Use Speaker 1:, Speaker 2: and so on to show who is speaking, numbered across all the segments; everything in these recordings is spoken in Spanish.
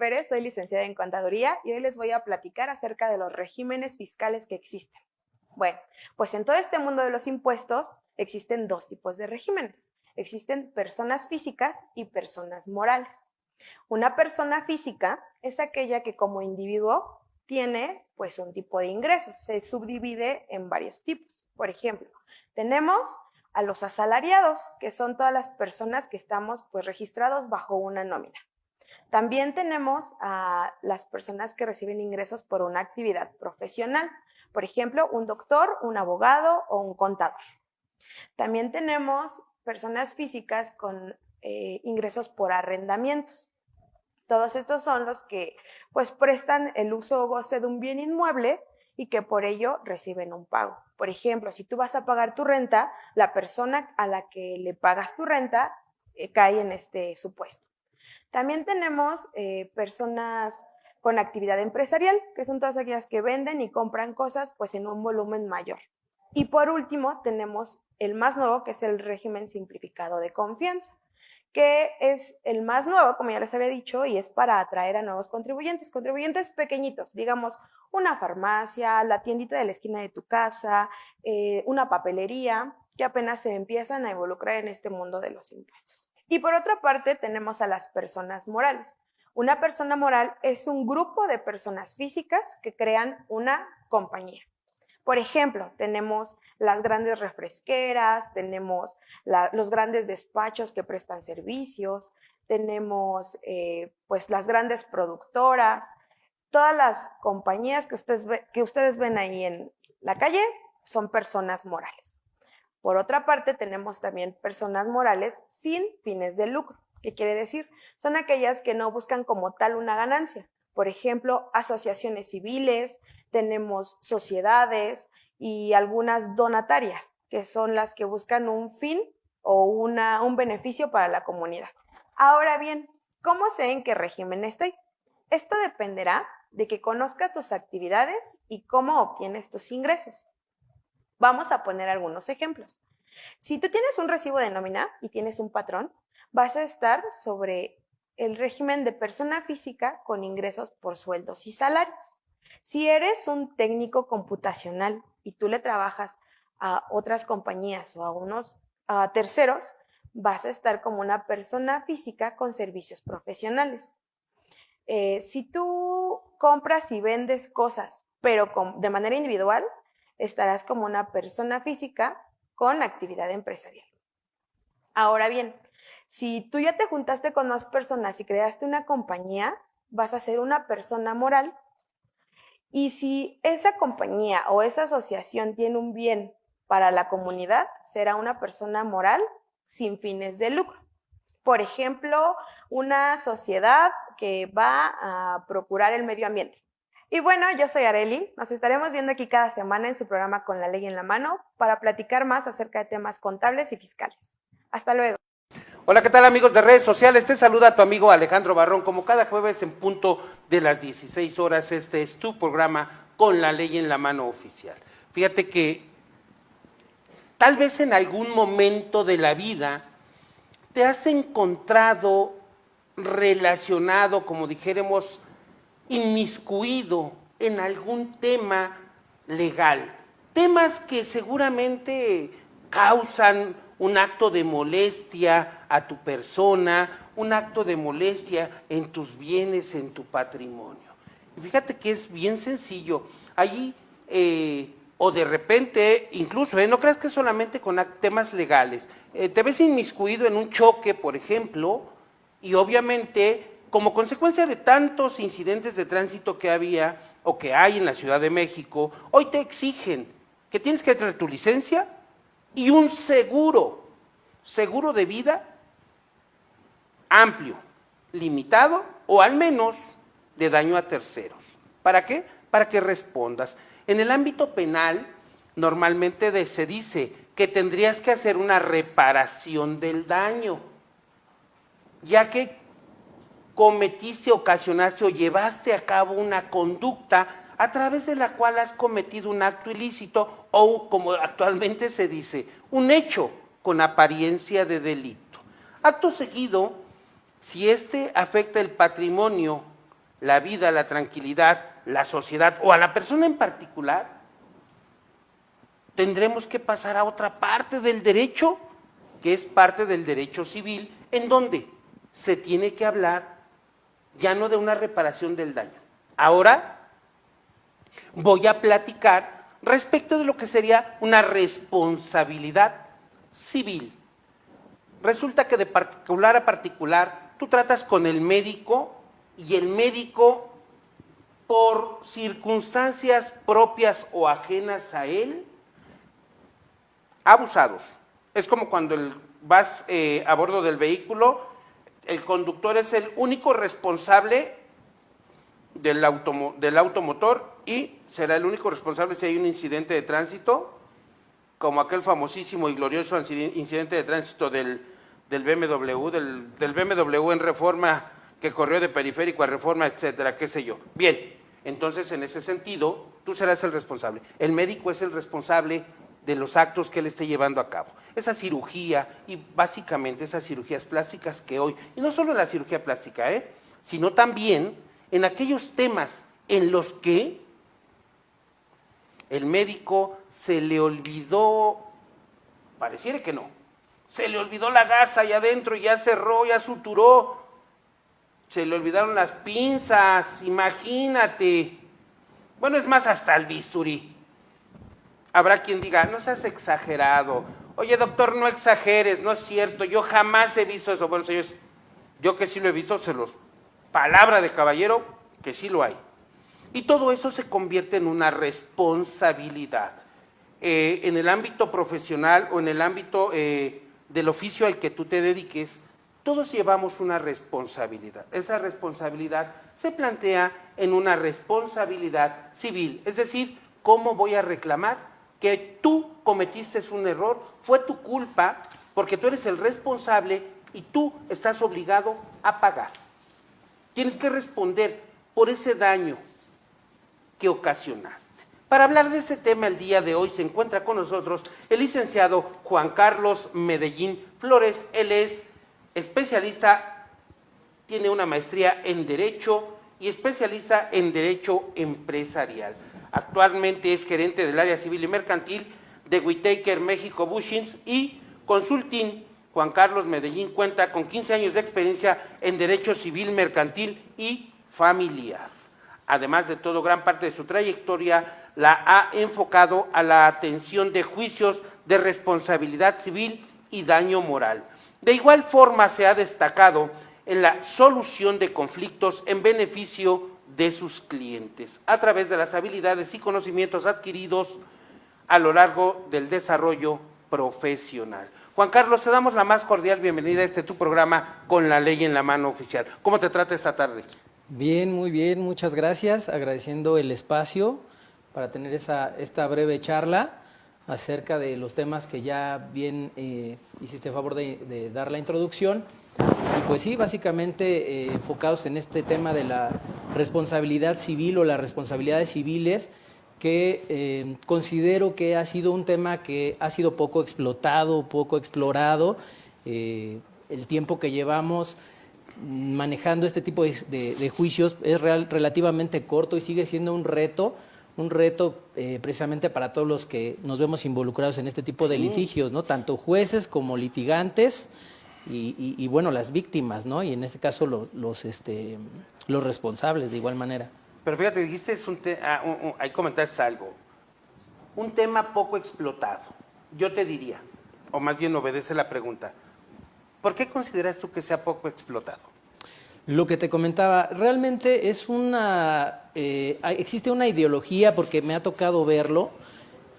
Speaker 1: Pérez, soy licenciada en Contaduría y hoy les voy a platicar acerca de los regímenes fiscales que existen. Bueno, pues en todo este mundo de los impuestos existen dos tipos de regímenes. Existen personas físicas y personas morales. Una persona física es aquella que como individuo tiene pues un tipo de ingresos, se subdivide en varios tipos. Por ejemplo, tenemos a los asalariados, que son todas las personas que estamos pues registrados bajo una nómina. También tenemos a las personas que reciben ingresos por una actividad profesional, por ejemplo, un doctor, un abogado o un contador. También tenemos personas físicas con ingresos por arrendamientos. Todos estos son los que pues prestan el uso o goce de un bien inmueble y que por ello reciben un pago. Por ejemplo, si tú vas a pagar tu renta, la persona a la que le pagas tu renta cae en este supuesto. También tenemos personas con actividad empresarial, que son todas aquellas que venden y compran cosas pues en un volumen mayor. Y por último tenemos el más nuevo, que es el régimen simplificado de confianza, que es el más nuevo, como ya les había dicho, y es para atraer a nuevos contribuyentes pequeñitos, digamos, una farmacia, la tiendita de la esquina de tu casa, una papelería, que apenas se empiezan a involucrar en este mundo de los impuestos. Y por otra parte tenemos a las personas morales. Una persona moral es un grupo de personas físicas que crean una compañía. Por ejemplo, tenemos las grandes refresqueras, tenemos los grandes despachos que prestan servicios, tenemos pues las grandes productoras, todas las compañías que ustedes ven ahí en la calle son personas morales. Por otra parte, tenemos también personas morales sin fines de lucro. ¿Qué quiere decir? Son aquellas que no buscan como tal una ganancia. Por ejemplo, asociaciones civiles, tenemos sociedades y algunas donatarias, que son las que buscan un fin o un beneficio para la comunidad. Ahora bien, ¿cómo sé en qué régimen estoy? Esto dependerá de que conozcas tus actividades y cómo obtienes tus ingresos. Vamos a poner algunos ejemplos. Si tú tienes un recibo de nómina y tienes un patrón, vas a estar sobre el régimen de persona física con ingresos por sueldos y salarios. Si eres un técnico computacional y tú le trabajas a otras compañías o a terceros, vas a estar como una persona física con servicios profesionales. Si tú compras y vendes cosas, pero de manera individual, estarás como una persona física con actividad empresarial. Ahora bien, si tú ya te juntaste con más personas y creaste una compañía, vas a ser una persona moral. Y si esa compañía o esa asociación tiene un bien para la comunidad, será una persona moral sin fines de lucro. Por ejemplo, una sociedad que va a procurar el medio ambiente. Y bueno, yo soy Areli, nos estaremos viendo aquí cada semana en su programa Con la Ley en la Mano para platicar más acerca de temas contables y fiscales. Hasta luego.
Speaker 2: Hola, ¿qué tal amigos de redes sociales? Te saluda tu amigo Alejandro Barrón, como cada jueves en punto de las 16 horas, este es tu programa Con la Ley en la Mano oficial. Fíjate que tal vez en algún momento de la vida te has encontrado relacionado, como dijéramos, inmiscuido en algún tema legal, temas que seguramente causan un acto de molestia a tu persona, un acto de molestia en tus bienes, en tu patrimonio. Y fíjate que es bien sencillo, allí o de repente, incluso, no creas que solamente con temas legales, te ves inmiscuido en un choque, por ejemplo, y obviamente como consecuencia de tantos incidentes de tránsito que había o que hay en la Ciudad de México, hoy te exigen que tienes que traer tu licencia y un seguro de vida amplio, limitado o al menos de daño a terceros. ¿Para qué? Para que respondas. En el ámbito penal, normalmente se dice que tendrías que hacer una reparación del daño, ya que cometiste, ocasionaste o llevaste a cabo una conducta a través de la cual has cometido un acto ilícito o, como actualmente se dice, un hecho con apariencia de delito. Acto seguido, si este afecta el patrimonio la vida, la tranquilidad, la sociedad o a la persona en particular, tendremos que pasar a otra parte del derecho, que es parte del derecho civil, en donde se tiene que hablar ya no de una reparación del daño. Ahora voy a platicar respecto de lo que sería una responsabilidad civil. Resulta que de particular a particular, tú tratas con el médico y el médico, por circunstancias propias o ajenas a él, abusados. Es como cuando vas a bordo del vehículo, el conductor es el único responsable del automotor y será el único responsable si hay un incidente de tránsito, como aquel famosísimo y glorioso incidente de tránsito del BMW en Reforma, que corrió de Periférico a Reforma, etcétera, qué sé yo. Bien, entonces en ese sentido, tú serás el responsable. El médico es el responsable de los actos que él esté llevando a cabo. Esa cirugía y básicamente esas cirugías plásticas que hoy, y no solo la cirugía plástica, sino también en aquellos temas en los que el médico se le olvidó, pareciera que no, se le olvidó la gasa allá adentro, ya cerró, ya suturó, se le olvidaron las pinzas, imagínate. Bueno, es más, hasta el bisturí. Habrá quien diga, no seas exagerado. Oye, doctor, no exageres, no es cierto, yo jamás he visto eso. Bueno, señores, yo que sí lo he visto, palabra de caballero, que sí lo hay. Y todo eso se convierte en una responsabilidad. En el ámbito profesional o en el ámbito del oficio al que tú te dediques, todos llevamos una responsabilidad. Esa responsabilidad se plantea en una responsabilidad civil, es decir, ¿cómo voy a reclamar que tú cometiste un error? Fue tu culpa porque tú eres el responsable y tú estás obligado a pagar. Tienes que responder por ese daño que ocasionaste. Para hablar de este tema el día de hoy se encuentra con nosotros el licenciado Juan Carlos Medellín Flores. Él es especialista, tiene una maestría en Derecho y especialista en Derecho Empresarial. Actualmente es gerente del área civil y mercantil de Whitaker México Bushings y Consulting. Juan Carlos Medellín cuenta con 15 años de experiencia en Derecho Civil, Mercantil y Familiar. Además de todo, gran parte de su trayectoria la ha enfocado a la atención de juicios de responsabilidad civil y daño moral. De igual forma, se ha destacado en la solución de conflictos en beneficio de sus clientes, a través de las habilidades y conocimientos adquiridos a lo largo del desarrollo profesional. Juan Carlos, te damos la más cordial bienvenida a tu programa Con la Ley en la Mano Oficial. ¿Cómo te trata esta tarde?
Speaker 3: Bien, muy bien, muchas gracias, agradeciendo el espacio para tener esta breve charla acerca de los temas que ya bien hiciste favor de dar la introducción. Y pues sí, básicamente enfocados en este tema de la responsabilidad civil o las responsabilidades civiles, que considero que ha sido un tema que ha sido poco explotado, poco explorado. El tiempo que llevamos manejando este tipo de juicios es relativamente corto y sigue siendo un reto precisamente para todos los que nos vemos involucrados en este tipo de litigios, ¿no? Tanto jueces como litigantes y bueno, las víctimas, ¿no? Y en este caso los responsables de igual manera.
Speaker 2: Pero fíjate, dijiste, ahí comentaste algo, un tema poco explotado. Yo te diría, o más bien obedece la pregunta, ¿por qué consideras tú que sea poco explotado?
Speaker 3: Lo que te comentaba, realmente es existe una ideología, porque me ha tocado verlo,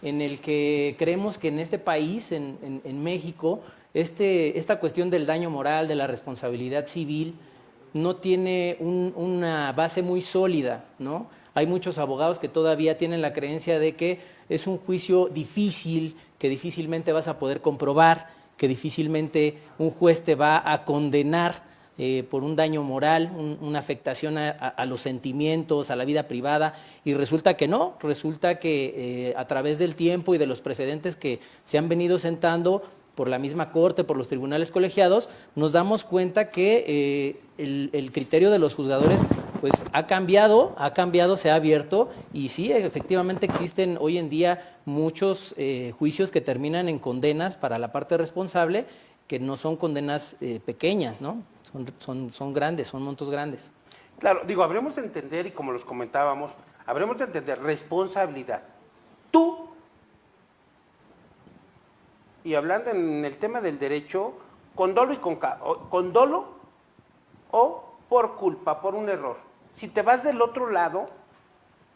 Speaker 3: en el que creemos que en este país, en México, esta cuestión del daño moral, de la responsabilidad civil, no tiene una base muy sólida, ¿no? Hay muchos abogados que todavía tienen la creencia de que es un juicio difícil, que difícilmente vas a poder comprobar, que difícilmente un juez te va a condenar por un daño moral, una afectación a los sentimientos, a la vida privada, y resulta que no, resulta que a través del tiempo y de los precedentes que se han venido sentando por la misma Corte, por los tribunales colegiados, nos damos cuenta que el criterio de los juzgadores pues ha cambiado, se ha abierto y sí, efectivamente existen hoy en día muchos juicios que terminan en condenas para la parte responsable, que no son condenas pequeñas, ¿no? Son grandes, son montos grandes.
Speaker 2: Claro, digo, habremos de entender, y como los comentábamos, habremos de entender responsabilidad. Tú, y hablando en el tema del derecho, con dolo con dolo o por culpa, por un error. Si te vas del otro lado,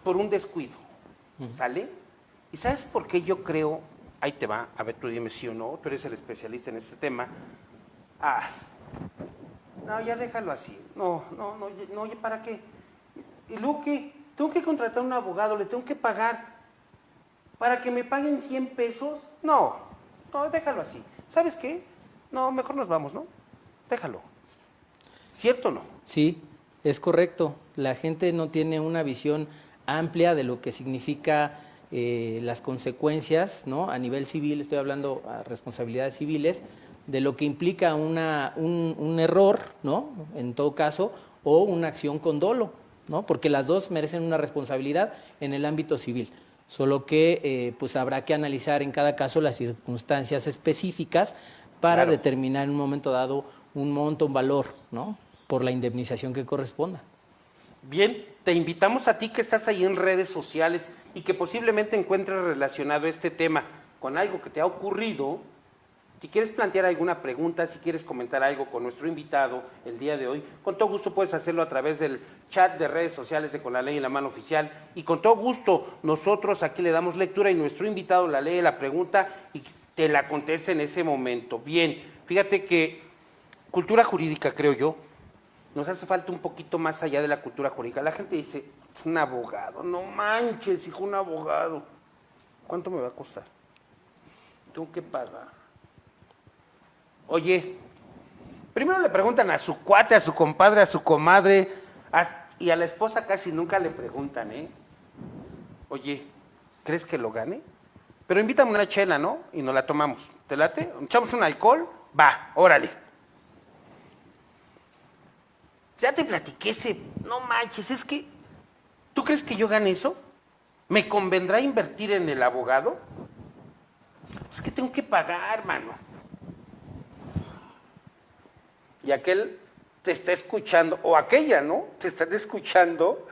Speaker 2: por un descuido, ¿sale? ¿Y sabes por qué yo creo? Ahí te va, a ver, tú dime sí o no, tú eres el especialista en este tema. No, ya déjalo así. No, ¿para qué? ¿Y luego qué? Tengo que contratar a un abogado, le tengo que pagar para que me paguen 100 pesos. No, déjalo así. ¿Sabes qué? No, mejor nos vamos, ¿no? Déjalo. ¿Cierto o no?
Speaker 3: Sí, es correcto. La gente no tiene una visión amplia de lo que significa las consecuencias, ¿no? A nivel civil, estoy hablando a responsabilidades civiles, de lo que implica un error, ¿no? En todo caso, o una acción con dolo, ¿no? Porque las dos merecen una responsabilidad en el ámbito civil. Solo que pues habrá que analizar en cada caso las circunstancias específicas para determinar en un momento dado un monto, un valor, ¿no? Por la indemnización que corresponda.
Speaker 2: Bien, te invitamos a ti que estás ahí en redes sociales y que posiblemente encuentres relacionado este tema con algo que te ha ocurrido. Si quieres plantear alguna pregunta, si quieres comentar algo con nuestro invitado el día de hoy, con todo gusto puedes hacerlo a través del chat de redes sociales de Con la Ley en la Mano Oficial, y con todo gusto nosotros aquí le damos lectura y nuestro invitado la lee la pregunta y te la contesta en ese momento. Bien, fíjate que cultura jurídica, creo yo, nos hace falta un poquito más allá de la cultura jurídica. La gente dice, es un abogado, no manches, hijo, un abogado. ¿Cuánto me va a costar? Tengo que pagar. Oye, primero le preguntan a su cuate, a su compadre, a su comadre, y a la esposa casi nunca le preguntan, ¿eh? Oye, ¿crees que lo gane? Pero invítame una chela, ¿no? Y nos la tomamos. ¿Te late? ¿Echamos un alcohol? Va, órale. Ya te platiqué ese... No manches, es que... ¿Tú crees que yo gane eso? ¿Me convendrá invertir en el abogado? Pues que tengo que pagar, mano. Y aquel te está escuchando, o aquella, ¿no? Te están escuchando.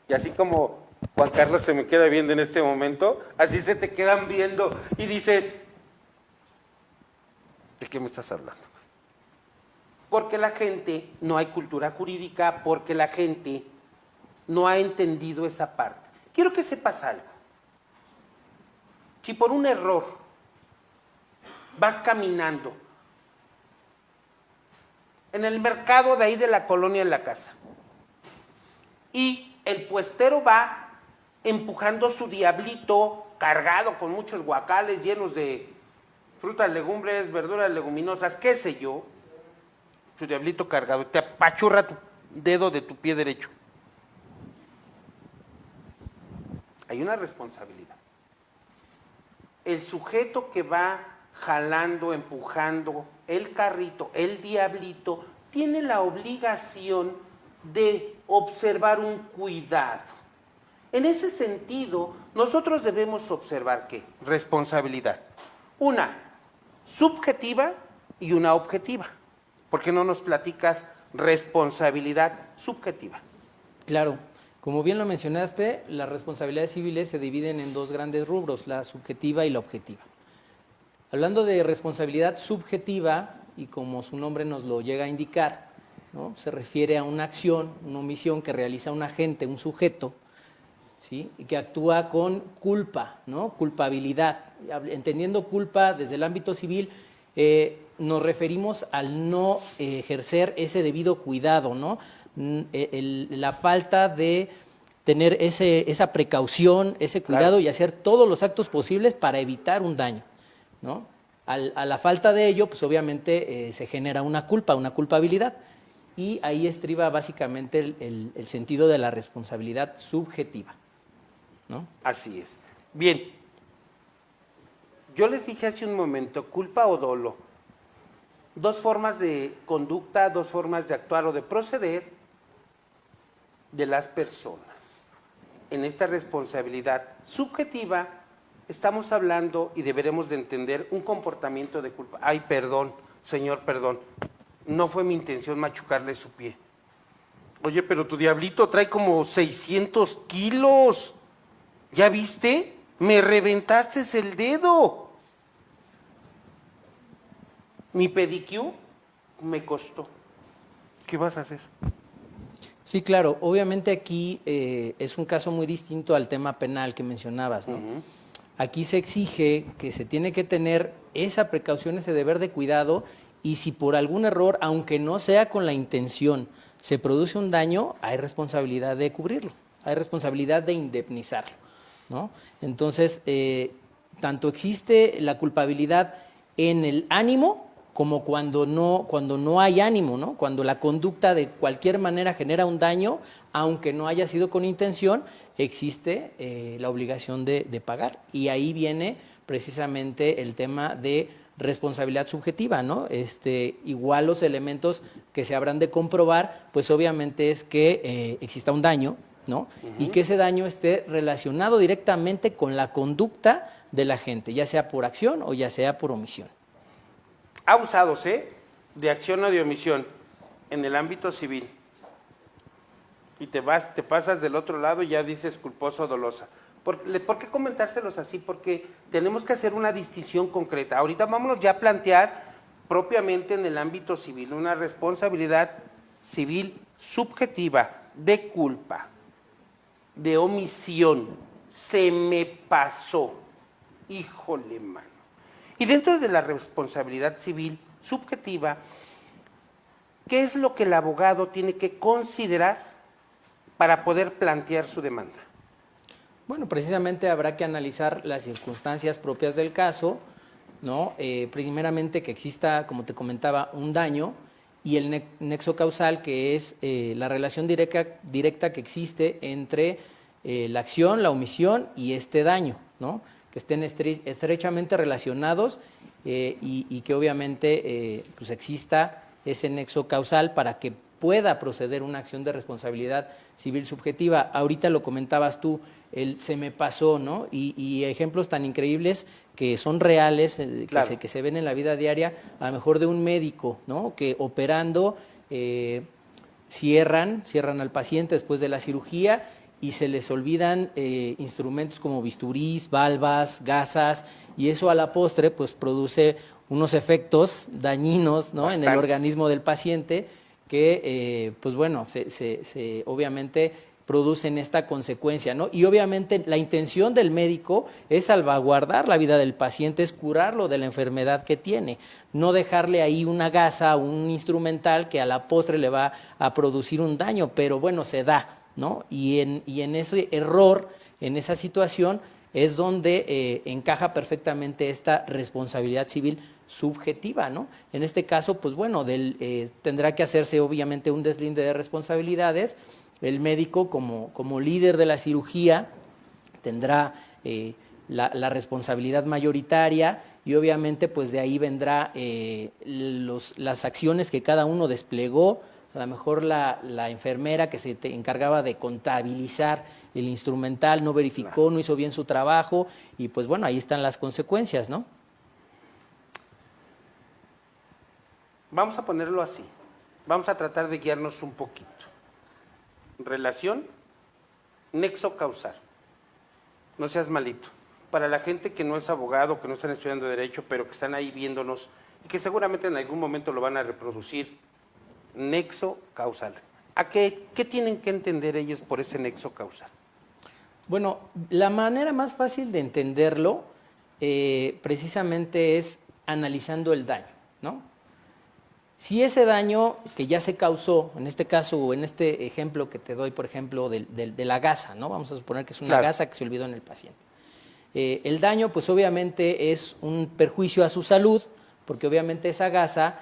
Speaker 2: Y así como Juan Carlos se me queda viendo en este momento, así se te quedan viendo y dices, ¿de qué me estás hablando? Porque la gente no hay cultura jurídica, porque la gente no ha entendido esa parte. Quiero que sepas algo. Si por un error vas caminando en el mercado de ahí de la colonia en la casa y el puestero va empujando su diablito cargado con muchos guacales llenos de frutas, legumbres, verduras leguminosas, qué sé yo, su diablito cargado, te apachurra tu dedo de tu pie derecho. Hay una responsabilidad. El sujeto que va jalando, empujando el carrito, el diablito, tiene la obligación de observar un cuidado. En ese sentido, nosotros debemos observar ¿qué? Responsabilidad. Una subjetiva y una objetiva. ¿Por qué no nos platicas responsabilidad subjetiva?
Speaker 3: Claro, como bien lo mencionaste, las responsabilidades civiles se dividen en dos grandes rubros, la subjetiva y la objetiva. Hablando de responsabilidad subjetiva, y como su nombre nos lo llega a indicar, ¿no? Se refiere a una acción, una omisión que realiza un agente, un sujeto, ¿sí? Y que actúa con culpa, ¿no? Culpabilidad. Entendiendo culpa desde el ámbito civil, nos referimos al no ejercer ese debido cuidado, ¿no? La falta de tener esa precaución, ese cuidado, claro, y hacer todos los actos posibles para evitar un daño, ¿no? A la falta de ello, pues obviamente se genera una culpa, una culpabilidad, y ahí estriba básicamente el sentido de la responsabilidad subjetiva, ¿no?
Speaker 2: Así es. Bien, yo les dije hace un momento, culpa o dolo, dos formas de conducta, dos formas de actuar o de proceder de las personas. En esta responsabilidad subjetiva estamos hablando y deberemos de entender un comportamiento de culpa. Ay, perdón, señor, perdón, no fue mi intención machucarle su pie. Oye, pero tu diablito trae como 600 kilos. ¿Ya viste? Me reventaste el dedo. Mi pedicure me costó. ¿Qué vas a hacer?
Speaker 3: Sí, claro. Obviamente aquí es un caso muy distinto al tema penal que mencionabas, ¿no? Aquí se exige que se tiene que tener esa precaución, ese deber de cuidado, y si por algún error, aunque no sea con la intención, se produce un daño, hay responsabilidad de cubrirlo, hay responsabilidad de indemnizarlo, ¿no? Entonces, tanto existe la culpabilidad en el ánimo como cuando no hay ánimo, ¿no? Cuando la conducta de cualquier manera genera un daño, aunque no haya sido con intención, existe la obligación de pagar. Y ahí viene precisamente el tema de responsabilidad subjetiva, ¿no? Igual los elementos que se habrán de comprobar, pues obviamente es que exista un daño, ¿no? Y que ese daño esté relacionado directamente con la conducta de la gente, ya sea por acción o ya sea por omisión.
Speaker 2: Abusados, de acción o de omisión en el ámbito civil. Y te pasas del otro lado y ya dices culposo o dolosa. ¿Por qué comentárselos así? Porque tenemos que hacer una distinción concreta. Ahorita vámonos ya a plantear propiamente en el ámbito civil una responsabilidad civil subjetiva de culpa, de omisión. Se me pasó. Híjole, mano. Y dentro de la responsabilidad civil subjetiva, ¿qué es lo que el abogado tiene que considerar para poder plantear su demanda?
Speaker 3: Bueno, precisamente habrá que analizar las circunstancias propias del caso, ¿no? Primeramente que exista, como te comentaba, un daño y el nexo causal, que es la relación directa que existe entre la acción, la omisión y este daño, ¿no? Que estén estrechamente relacionados y que obviamente pues exista ese nexo causal para que pueda proceder una acción de responsabilidad civil subjetiva. Ahorita lo comentabas tú, se me pasó, ¿no? Y ejemplos tan increíbles que son reales,
Speaker 2: claro,
Speaker 3: que se ven en la vida diaria, a lo mejor de un médico, ¿no? Que operando cierran al paciente después de la cirugía y se les olvidan instrumentos como bisturís, valvas, gasas, y eso a la postre pues produce unos efectos dañinos, ¿no? En el organismo del paciente que pues bueno, se obviamente producen esta consecuencia, ¿no? Y obviamente la intención del médico es salvaguardar la vida del paciente, es curarlo de la enfermedad que tiene, no dejarle ahí una gasa, un instrumental que a la postre le va a producir un daño, pero bueno, se da, ¿no? Y en ese error, en esa situación, es donde encaja perfectamente esta responsabilidad civil subjetiva, ¿no? En este caso, pues bueno, tendrá que hacerse obviamente un deslinde de responsabilidades. El médico, como líder de la cirugía, tendrá la responsabilidad mayoritaria y obviamente pues de ahí vendrá las acciones que cada uno desplegó. A lo mejor la enfermera que se encargaba de contabilizar el instrumental no verificó, no hizo bien su trabajo y pues bueno, ahí están las consecuencias, ¿no?
Speaker 2: Vamos a ponerlo así, vamos a tratar de guiarnos un poquito. Relación, nexo causal. No seas malito. Para la gente que no es abogado, que no están estudiando Derecho, pero que están ahí viéndonos y que seguramente en algún momento lo van a reproducir, nexo causal. ¿Qué tienen que entender ellos por ese nexo causal?
Speaker 3: Bueno, la manera más fácil de entenderlo precisamente es analizando el daño, ¿no? Si ese daño que ya se causó, en este caso o en este ejemplo que te doy, por ejemplo, de la gasa, ¿no? Vamos a suponer que es una gasa que se olvidó en el paciente. El daño, pues obviamente es un perjuicio a su salud, porque obviamente esa gasa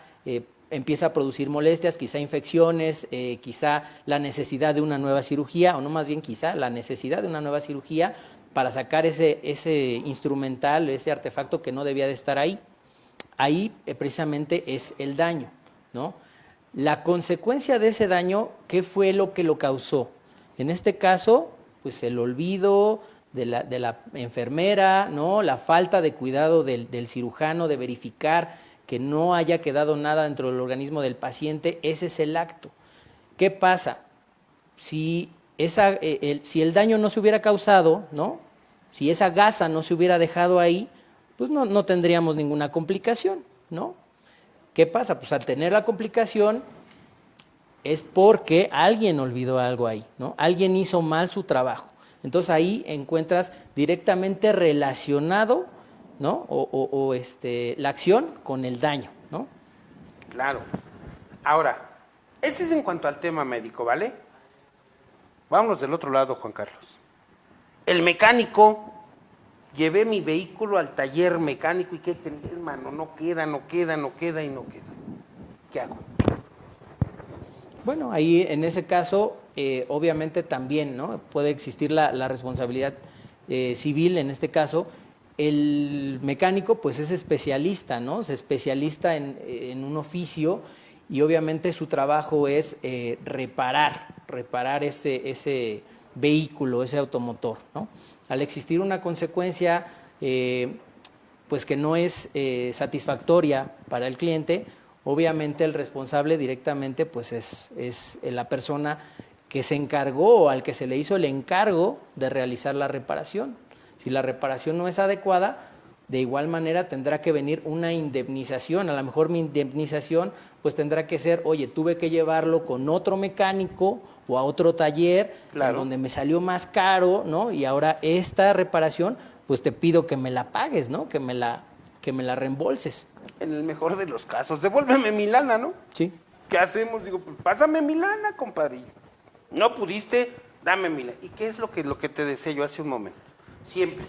Speaker 3: empieza a producir molestias, quizá infecciones, quizá la necesidad de una nueva cirugía, o no más bien quizá la necesidad de una nueva cirugía para sacar ese instrumental, ese artefacto que no debía de estar ahí. Ahí precisamente es el daño, ¿no? La consecuencia de ese daño, ¿qué fue lo que lo causó? En este caso, pues el olvido de la enfermera, ¿no? La falta de cuidado del cirujano, de verificar que no haya quedado nada dentro del organismo del paciente, ese es el acto. ¿Qué pasa? Si el daño no se hubiera causado, ¿no? Si esa gasa no se hubiera dejado ahí, pues no tendríamos ninguna complicación, ¿no? ¿Qué pasa? Pues al tener la complicación es porque alguien olvidó algo ahí, ¿no? Alguien hizo mal su trabajo. Entonces ahí encuentras directamente relacionado, ¿no? La acción con el daño, ¿no?
Speaker 2: Claro. Ahora, ese es en cuanto al tema médico, ¿vale? Vámonos del otro lado, Juan Carlos. El mecánico, llevé mi vehículo al taller mecánico y ¿qué crees, hermano? No queda. ¿Qué hago?
Speaker 3: Bueno, ahí en ese caso, obviamente también, ¿no? Puede existir la responsabilidad civil en este caso. El mecánico, pues es especialista, ¿no? Es especialista en un oficio y obviamente su trabajo es reparar ese vehículo, ese automotor, ¿no? Al existir una consecuencia, pues que no es satisfactoria para el cliente, obviamente el responsable directamente pues es la persona que se encargó o al que se le hizo el encargo de realizar la reparación. Si la reparación no es adecuada, de igual manera tendrá que venir una indemnización. A lo mejor mi indemnización pues tendrá que ser, oye, tuve que llevarlo con otro mecánico o a otro taller,
Speaker 2: claro,
Speaker 3: en donde me salió más caro, ¿no? Y ahora esta reparación pues te pido que me la pagues, ¿no? Que me la reembolses.
Speaker 2: En el mejor de los casos, devuélveme mi lana, ¿no?
Speaker 3: Sí.
Speaker 2: ¿Qué hacemos? Digo, pues pásame mi lana, compadre. No pudiste, dame mi lana. ¿Y qué es lo que te decía yo hace un momento? Siempre,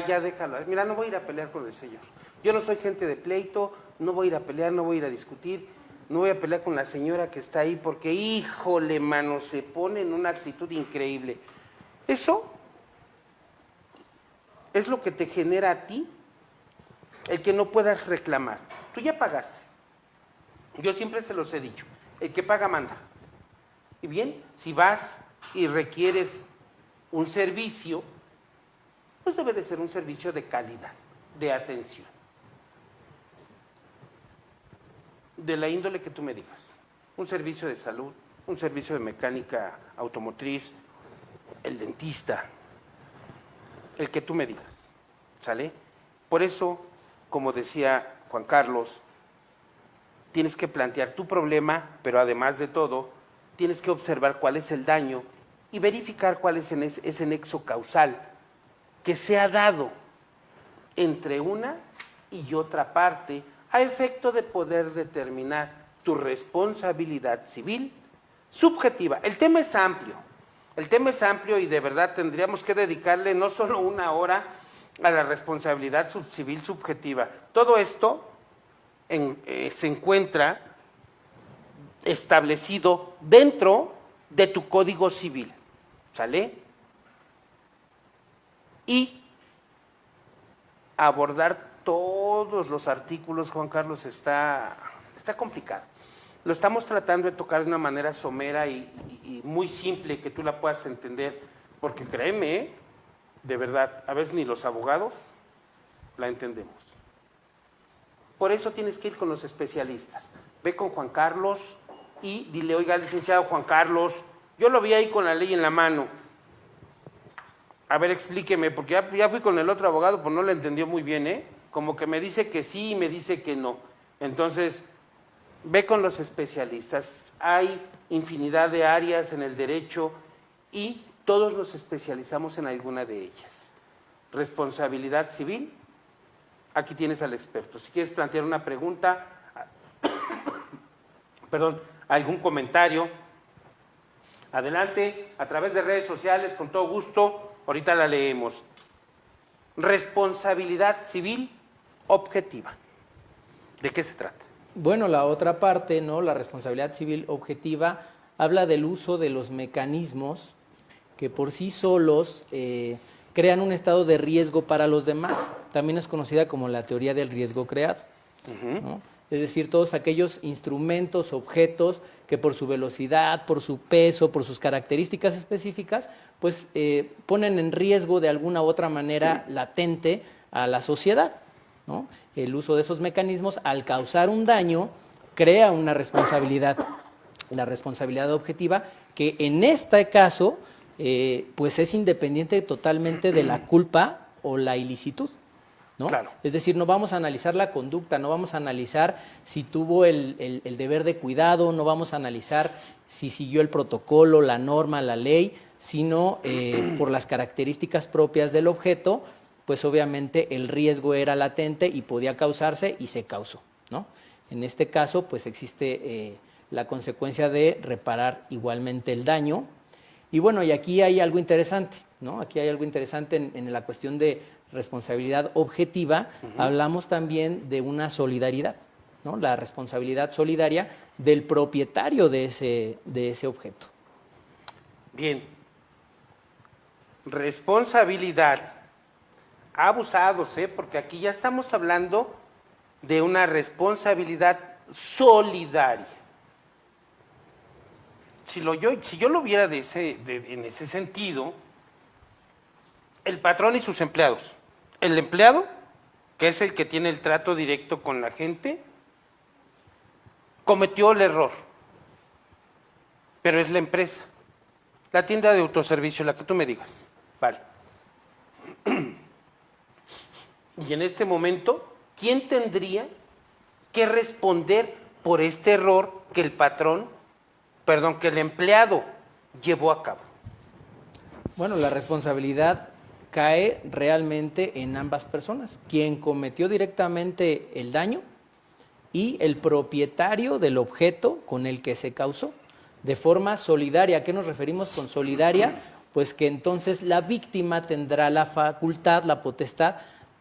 Speaker 2: ya déjalo. Mira, no voy a ir a pelear con el señor. Yo no soy gente de pleito, no voy a ir a pelear, no voy a ir a discutir, no voy a pelear con la señora que está ahí porque, híjole, mano, se pone en una actitud increíble. Eso es lo que te genera a ti el que no puedas reclamar. Tú ya pagaste. Yo siempre se los he dicho, el que paga manda. Y bien, si vas y requieres un servicio, pues debe de ser un servicio de calidad, de atención. De la índole que tú me digas. Un servicio de salud, un servicio de mecánica automotriz, el dentista, el que tú me digas. ¿Sale? Por eso, como decía Juan Carlos, tienes que plantear tu problema, pero además de todo, tienes que observar cuál es el daño y verificar cuál es ese nexo causal que se ha dado entre una y otra parte a efecto de poder determinar tu responsabilidad civil subjetiva. El tema es amplio y de verdad tendríamos que dedicarle no solo una hora a la responsabilidad civil subjetiva. Todo esto se encuentra establecido dentro de tu Código Civil, ¿sale? Y abordar todos los artículos, Juan Carlos, está complicado. Lo estamos tratando de tocar de una manera somera y muy simple, que tú la puedas entender, porque créeme, de verdad, a veces ni los abogados la entendemos. Por eso tienes que ir con los especialistas. Ve con Juan Carlos y dile, oiga, licenciado Juan Carlos, yo lo vi ahí con la ley en la mano. A ver, explíqueme, porque ya fui con el otro abogado, pues no lo entendió muy bien, ¿eh? Como que me dice que sí y me dice que no. Entonces, ve con los especialistas. Hay infinidad de áreas en el derecho y todos nos especializamos en alguna de ellas. Responsabilidad civil, aquí tienes al experto. Si quieres plantear una pregunta, perdón, algún comentario, adelante, a través de redes sociales, con todo gusto, ahorita la leemos. Responsabilidad civil objetiva. ¿De qué se trata?
Speaker 3: Bueno, la otra parte, ¿no? La responsabilidad civil objetiva habla del uso de los mecanismos que por sí solos crean un estado de riesgo para los demás. También es conocida como la teoría del riesgo creado, ¿no? es decir, todos aquellos instrumentos, objetos que por su velocidad, por su peso, por sus características específicas, pues ponen en riesgo de alguna u otra manera latente a la sociedad, ¿no? El uso de esos mecanismos, al causar un daño, crea una responsabilidad, la responsabilidad objetiva, que en este caso, pues es independiente totalmente de la culpa o la ilicitud, ¿no?
Speaker 2: Claro.
Speaker 3: Es decir, no vamos a analizar la conducta, no vamos a analizar si tuvo el deber de cuidado, no vamos a analizar si siguió el protocolo, la norma, la ley, sino por las características propias del objeto, pues obviamente el riesgo era latente y podía causarse y se causó, ¿no? En este caso, pues existe la consecuencia de reparar igualmente el daño. Y bueno, y aquí hay algo interesante, ¿no? Aquí hay algo interesante en la cuestión de responsabilidad objetiva. Hablamos también de una solidaridad, ¿no? La responsabilidad solidaria del propietario de ese objeto.
Speaker 2: Bien. Responsabilidad. Abusados, porque aquí ya estamos hablando de una responsabilidad solidaria. Si yo lo viera en ese sentido, el patrón y sus empleados. El empleado, que es el que tiene el trato directo con la gente, cometió el error, pero es la empresa, la tienda de autoservicio, la que tú me digas. Vale. Y en este momento, ¿quién tendría que responder por este error que que el empleado llevó a cabo?
Speaker 3: Bueno, la responsabilidad cae realmente en ambas personas, quien cometió directamente el daño y el propietario del objeto con el que se causó, de forma solidaria. ¿A qué nos referimos con solidaria? Pues que entonces la víctima tendrá la facultad, la potestad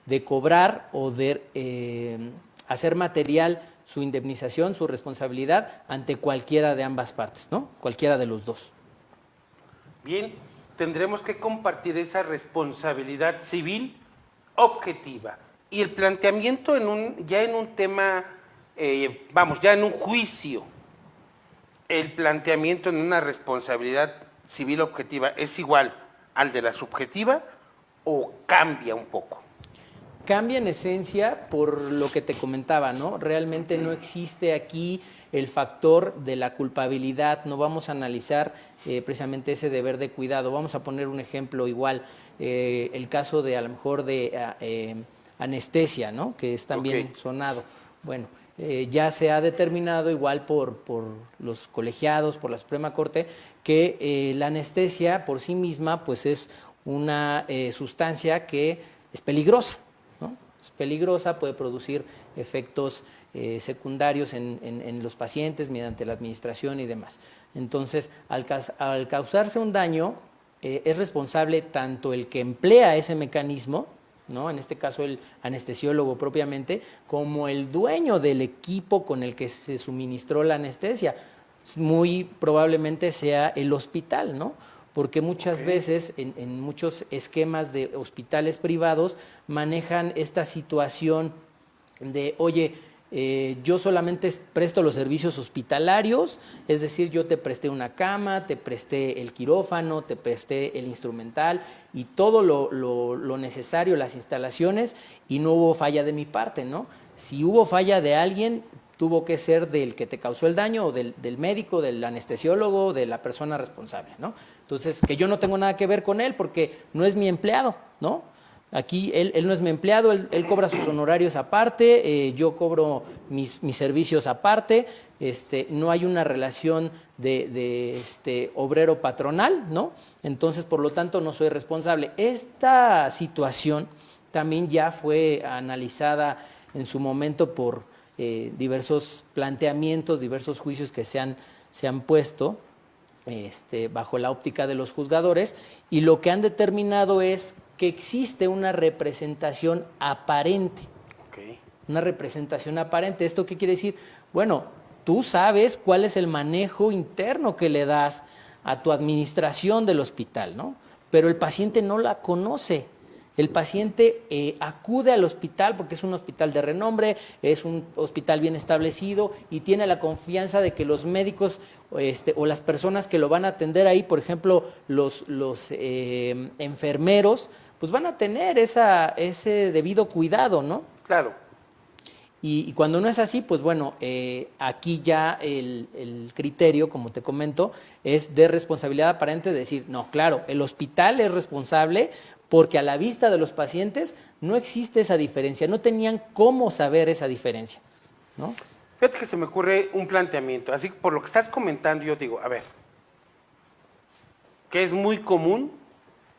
Speaker 3: de cobrar o de hacer material su indemnización, su responsabilidad ante cualquiera de ambas partes, ¿no? Cualquiera de los dos.
Speaker 2: Bien, tendremos que compartir esa responsabilidad civil objetiva. Y el planteamiento ya en un tema, ya en un juicio, el planteamiento en una responsabilidad civil objetiva es igual al de la subjetiva o cambia un poco.
Speaker 3: Cambia en esencia por lo que te comentaba, ¿no? Realmente no existe aquí el factor de la culpabilidad, no vamos a analizar precisamente ese deber de cuidado. Vamos a poner un ejemplo igual, el caso de a lo mejor de anestesia, ¿no? Que es también sonado. Bueno, ya se ha determinado igual por los colegiados, por la Suprema Corte, que la anestesia por sí misma pues es una sustancia que es peligrosa, ¿no? Es peligrosa, puede producir efectos secundarios en los pacientes mediante la administración y demás. Entonces, al causarse un daño, es responsable tanto el que emplea ese mecanismo, ¿no? En este caso el anestesiólogo propiamente, como el dueño del equipo con el que se suministró la anestesia. Muy probablemente sea el hospital, ¿no? Porque muchas veces en muchos esquemas de hospitales privados manejan esta situación de, oye, yo solamente presto los servicios hospitalarios, es decir, yo te presté una cama, te presté el quirófano, te presté el instrumental y todo lo necesario, las instalaciones, y no hubo falla de mi parte, ¿no? Si hubo falla de alguien, tuvo que ser del que te causó el daño, o del médico, del anestesiólogo, de la persona responsable, ¿no? Entonces, que yo no tengo nada que ver con él porque no es mi empleado, ¿no? Aquí él no es mi empleado, él cobra sus honorarios aparte, yo cobro mis servicios aparte, no hay una relación de obrero patronal, ¿no? Entonces, por lo tanto, no soy responsable. Esta situación también ya fue analizada en su momento por diversos planteamientos, diversos juicios que se han puesto bajo la óptica de los juzgadores, y lo que han determinado es que existe una representación aparente.
Speaker 2: Okay.
Speaker 3: Una representación aparente. ¿Esto qué quiere decir? Bueno, tú sabes cuál es el manejo interno que le das a tu administración del hospital, ¿no? Pero el paciente no la conoce. El paciente acude al hospital porque es un hospital de renombre, es un hospital bien establecido y tiene la confianza de que los médicos o las personas que lo van a atender ahí, por ejemplo, los enfermeros, pues van a tener ese debido cuidado, ¿no?
Speaker 2: Claro.
Speaker 3: Y cuando no es así, pues bueno, aquí ya el criterio, como te comento, es de responsabilidad aparente, de decir, no, claro, el hospital es responsable porque a la vista de los pacientes no existe esa diferencia, no tenían cómo saber esa diferencia, ¿no?
Speaker 2: Fíjate que se me ocurre un planteamiento, así que por lo que estás comentando yo digo, a ver, que es muy común,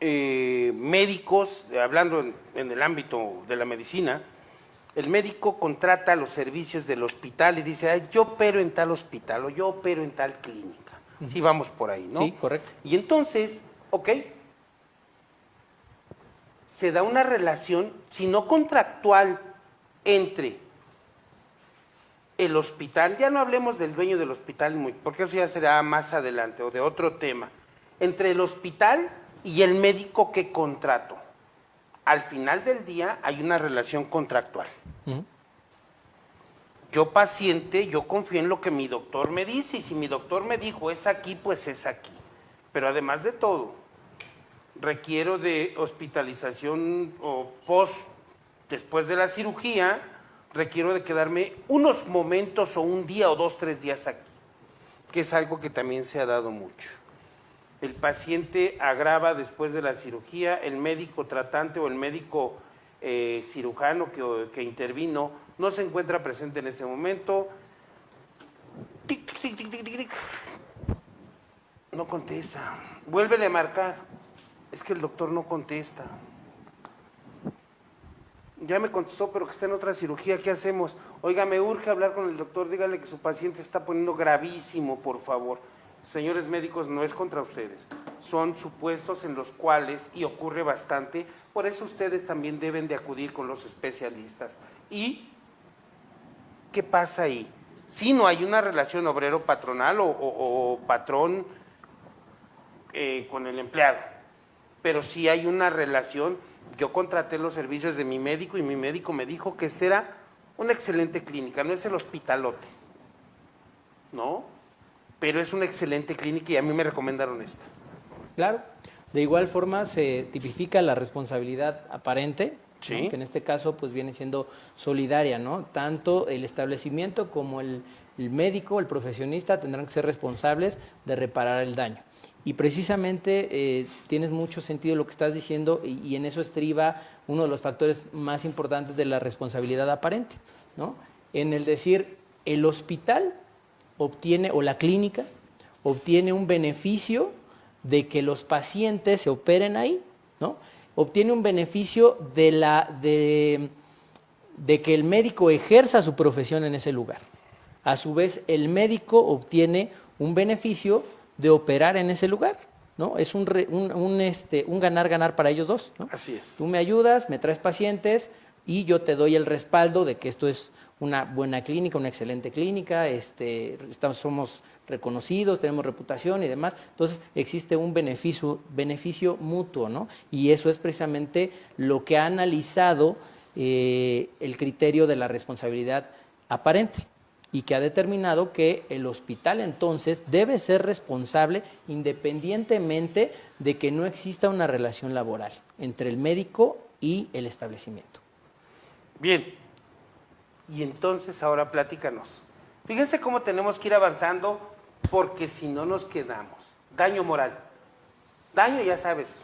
Speaker 2: médicos, hablando en el ámbito de la medicina, el médico contrata los servicios del hospital y dice, "Ay, yo opero en tal hospital o yo opero en tal clínica". Sí, vamos por ahí, ¿no?
Speaker 3: Sí, correcto.
Speaker 2: Y entonces, ok, se da una relación, si no contractual, entre el hospital, ya no hablemos del dueño del hospital, porque eso ya será más adelante o de otro tema, entre el hospital y el médico que contrató. Al final del día hay una relación contractual. Yo paciente, yo confío en lo que mi doctor me dice y si mi doctor me dijo es aquí, pues es aquí. Pero además de todo, requiero de hospitalización o después de la cirugía, requiero de quedarme unos momentos o un día o 2, 3 días aquí, que es algo que también se ha dado mucho. El paciente agrava después de la cirugía, el médico tratante o el médico cirujano que intervino no se encuentra presente en ese momento. Tic, tic, tic, tic, tic, tic. No contesta. Vuélvele a marcar. Es que el doctor no contesta. Ya me contestó, pero que está en otra cirugía, ¿qué hacemos? Oiga, me urge hablar con el doctor, dígale que su paciente se está poniendo gravísimo, por favor. Señores médicos, no es contra ustedes, son supuestos en los cuales, y ocurre bastante, por eso ustedes también deben de acudir con los especialistas. ¿Y qué pasa ahí? Si no hay una relación obrero-patronal o patrón con el empleado, pero sí hay una relación. Yo contraté los servicios de mi médico y mi médico me dijo que esta era una excelente clínica, no es el hospitalote, ¿no? Pero es una excelente clínica y a mí me recomendaron esta.
Speaker 3: Claro. De igual forma se tipifica la responsabilidad aparente,
Speaker 2: Sí.
Speaker 3: ¿no? Que en este caso pues viene siendo solidaria, ¿no? Tanto el establecimiento como el médico, el profesionista tendrán que ser responsables de reparar el daño. Y precisamente tienes mucho sentido lo que estás diciendo y en eso estriba uno de los factores más importantes de la responsabilidad aparente, ¿no? En el decir, el hospital obtiene, o la clínica, obtiene un beneficio de que los pacientes se operen ahí, ¿no? Obtiene un beneficio de que el médico ejerza su profesión en ese lugar. A su vez, el médico obtiene un beneficio de operar en ese lugar, ¿no? Es un ganar-ganar para ellos dos, ¿no?
Speaker 2: Así es.
Speaker 3: Tú me ayudas, me traes pacientes y yo te doy el respaldo de que esto es una buena clínica, una excelente clínica, somos reconocidos, tenemos reputación y demás. Entonces existe un beneficio mutuo, ¿no? Y eso es precisamente lo que ha analizado el criterio de la responsabilidad aparente y que ha determinado que el hospital entonces debe ser responsable independientemente de que no exista una relación laboral entre el médico y el establecimiento.
Speaker 2: Bien, y entonces ahora platícanos. Fíjense cómo tenemos que ir avanzando porque si no nos quedamos. Daño moral. Daño, ya sabes.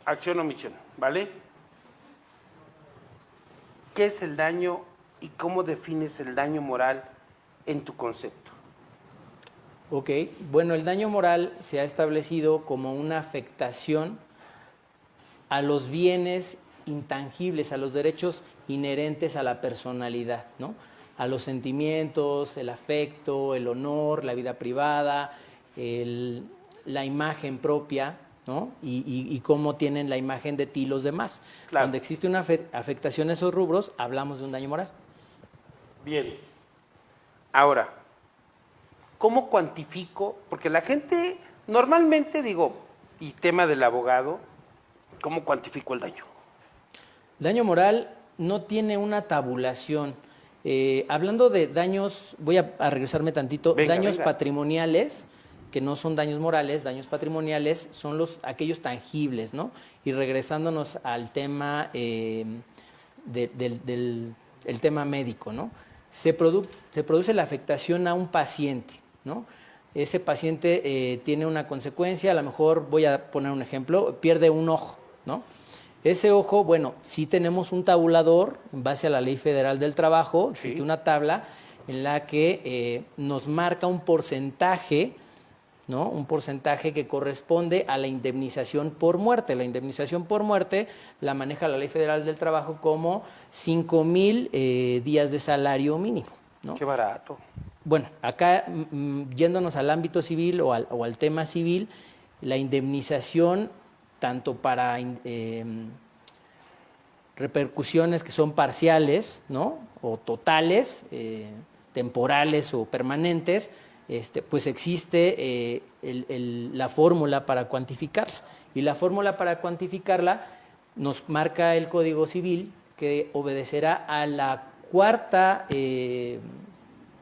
Speaker 2: Acción o omisión, ¿vale? ¿Qué es el daño y cómo defines el daño moral en tu concepto?
Speaker 3: Ok, bueno, el daño moral se ha establecido como una afectación a los bienes intangibles, a los derechos inherentes a la personalidad, ¿no? A los sentimientos, el afecto, el honor, la vida privada, la imagen propia, ¿no? Y cómo tienen la imagen de ti los demás.
Speaker 2: Claro.
Speaker 3: Cuando existe una afectación a esos rubros, hablamos de un daño moral.
Speaker 2: Bien. Ahora, ¿cómo cuantifico? Porque la gente normalmente, digo, y tema del abogado, ¿Cómo cuantifico el daño?
Speaker 3: Daño moral no tiene una tabulación. Hablando de daños, voy a regresarme tantito, daños patrimoniales, que no son daños morales, daños patrimoniales son aquellos tangibles, ¿no? Y regresándonos al tema el tema médico, ¿no? Se produce la afectación a un paciente, ¿no? Ese paciente tiene una consecuencia, a lo mejor, voy a poner un ejemplo, pierde un ojo, ¿no? Ese ojo, bueno, sí tenemos un tabulador en base a la Ley Federal del Trabajo, existe una tabla en la que nos marca un porcentaje, ¿no? Un porcentaje que corresponde a la indemnización por muerte. La indemnización por muerte la maneja la Ley Federal del Trabajo como 5,000 días de salario mínimo, ¿no?
Speaker 2: Qué barato.
Speaker 3: Bueno, acá yéndonos al ámbito civil o al tema civil, la indemnización tanto para repercusiones que son parciales, ¿no? O totales, temporales o permanentes, pues existe la fórmula para cuantificarla. Y la fórmula para cuantificarla nos marca el Código Civil, que obedecerá a la cuarta,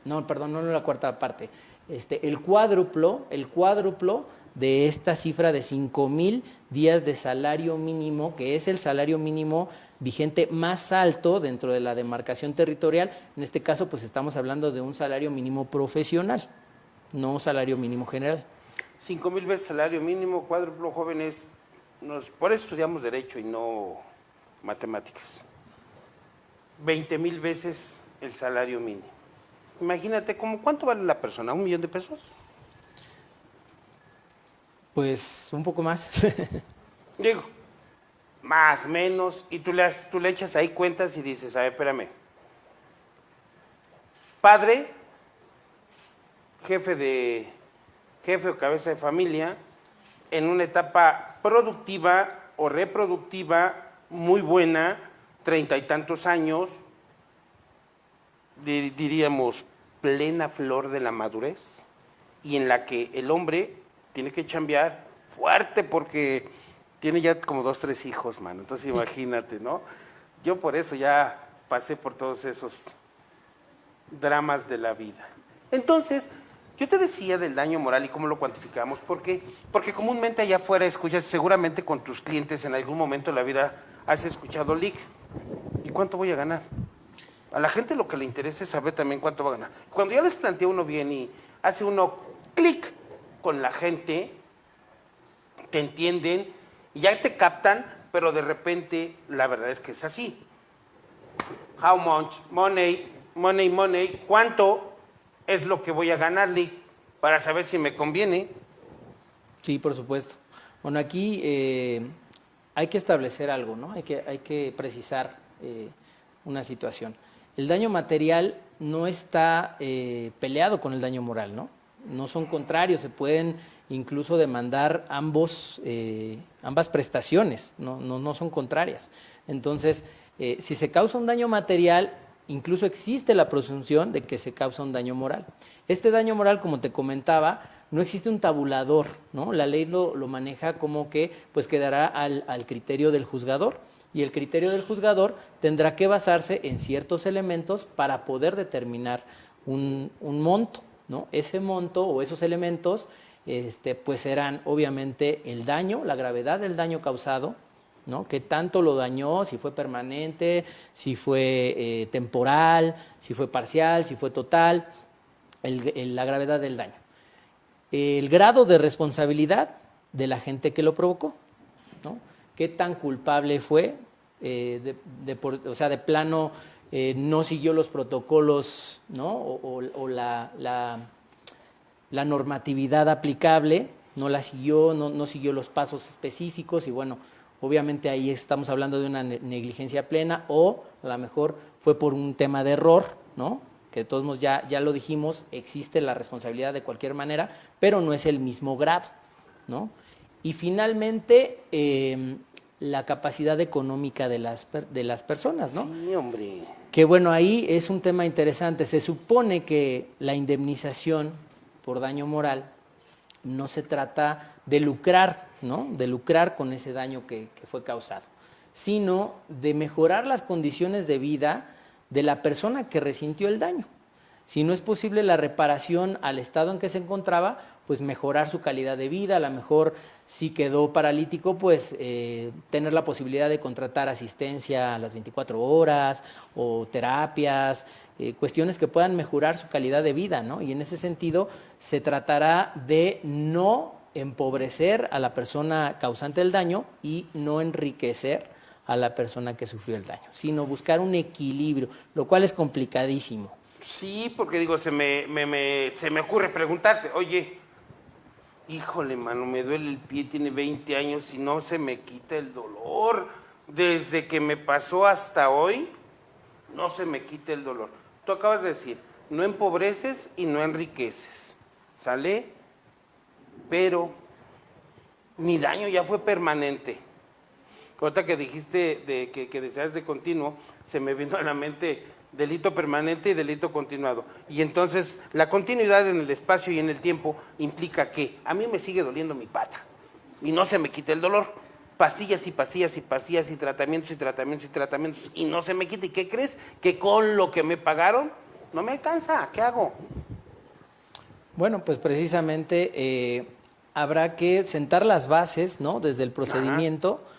Speaker 3: no la cuarta parte, el cuádruplo de esta cifra de 5,000 días de salario mínimo, que es el salario mínimo vigente más alto dentro de la demarcación territorial. En este caso, pues estamos hablando de un salario mínimo profesional, no salario mínimo general.
Speaker 2: 5,000 veces salario mínimo, cuádruplo, jóvenes. Por eso estudiamos Derecho y no matemáticas. 20,000 veces el salario mínimo. Imagínate, ¿cuánto vale la persona? ¿1 millón de pesos?
Speaker 3: Pues un poco más.
Speaker 2: Digo, más, menos, y tú le echas ahí cuentas y dices, a ver, espérame. Padre, jefe o cabeza de familia, en una etapa productiva o reproductiva muy buena, 30 y tantos años, diríamos, plena flor de la madurez, y en la que el hombre tiene que chambear fuerte porque tiene ya como 2, 3 hijos, mano. Entonces imagínate, ¿no? Yo por eso ya pasé por todos esos dramas de la vida. Entonces, yo te decía del daño moral y cómo lo cuantificamos, porque comúnmente allá afuera escuchas, seguramente con tus clientes en algún momento de la vida has escuchado LIC. ¿Y cuánto voy a ganar? A la gente lo que le interesa es saber también cuánto va a ganar. Cuando ya les plantea uno bien y hace uno clic con la gente, te entienden y ya te captan, pero de repente la verdad es que es así. How much money, ¿cuánto es lo que voy a ganarle para saber si me conviene?
Speaker 3: Sí, por supuesto. Bueno, aquí hay que establecer algo, ¿no? Hay que precisar una situación. El daño material no está peleado con el daño moral, ¿no? No son contrarios, se pueden incluso demandar ambas prestaciones, no son contrarias. Entonces, si se causa un daño material, incluso existe la presunción de que se causa un daño moral. Este daño moral, como te comentaba, no existe un tabulador, ¿no? La ley lo maneja como que pues quedará al criterio del juzgador, y el criterio del juzgador tendrá que basarse en ciertos elementos para poder determinar un monto, ¿no? Ese monto o esos elementos pues serán obviamente el daño, la gravedad del daño causado, ¿no? ¿Qué tanto lo dañó? Si fue permanente, si fue temporal, si fue parcial, si fue total, la gravedad del daño. El grado de responsabilidad de la gente que lo provocó, ¿no? ¿Qué tan culpable fue? De plano no siguió los protocolos, ¿no? O la normatividad aplicable, no la siguió, no siguió los pasos específicos y bueno, obviamente ahí estamos hablando de una negligencia plena, o a lo mejor fue por un tema de error, ¿no? Que de todos modos ya lo dijimos, existe la responsabilidad de cualquier manera, pero no es el mismo grado, ¿no? Y finalmente, la capacidad económica de las personas, ¿no?
Speaker 2: Sí, hombre.
Speaker 3: Que bueno, ahí es un tema interesante. Se supone que la indemnización por daño moral no se trata de lucrar, ¿no? De lucrar con ese daño que fue causado, sino de mejorar las condiciones de vida de la persona que resintió el daño. Si no es posible la reparación al estado en que se encontraba, pues mejorar su calidad de vida. A lo mejor si quedó paralítico, pues tener la posibilidad de contratar asistencia a las 24 horas o terapias, cuestiones que puedan mejorar su calidad de vida, ¿no? Y en ese sentido se tratará de no empobrecer a la persona causante del daño y no enriquecer a la persona que sufrió el daño, sino buscar un equilibrio, lo cual es complicadísimo.
Speaker 2: Sí, porque digo, se me ocurre preguntarte, oye, híjole, mano, me duele el pie, tiene 20 años y no se me quita el dolor. Desde que me pasó hasta hoy, no se me quita el dolor. Tú acabas de decir, no empobreces y no enriqueces, ¿sale? Pero mi daño ya fue permanente. Ahorita que dijiste que deseas de continuo, se me vino a la mente delito permanente y delito continuado. Y entonces la continuidad en el espacio y en el tiempo implica que a mí me sigue doliendo mi pata y no se me quita el dolor. Pastillas y pastillas y pastillas y tratamientos y tratamientos y tratamientos y no se me quita. ¿Y qué crees? Que con lo que me pagaron no me alcanza. ¿Qué hago?
Speaker 3: Bueno, pues precisamente habrá que sentar las bases, ¿no? Desde el procedimiento. Ajá.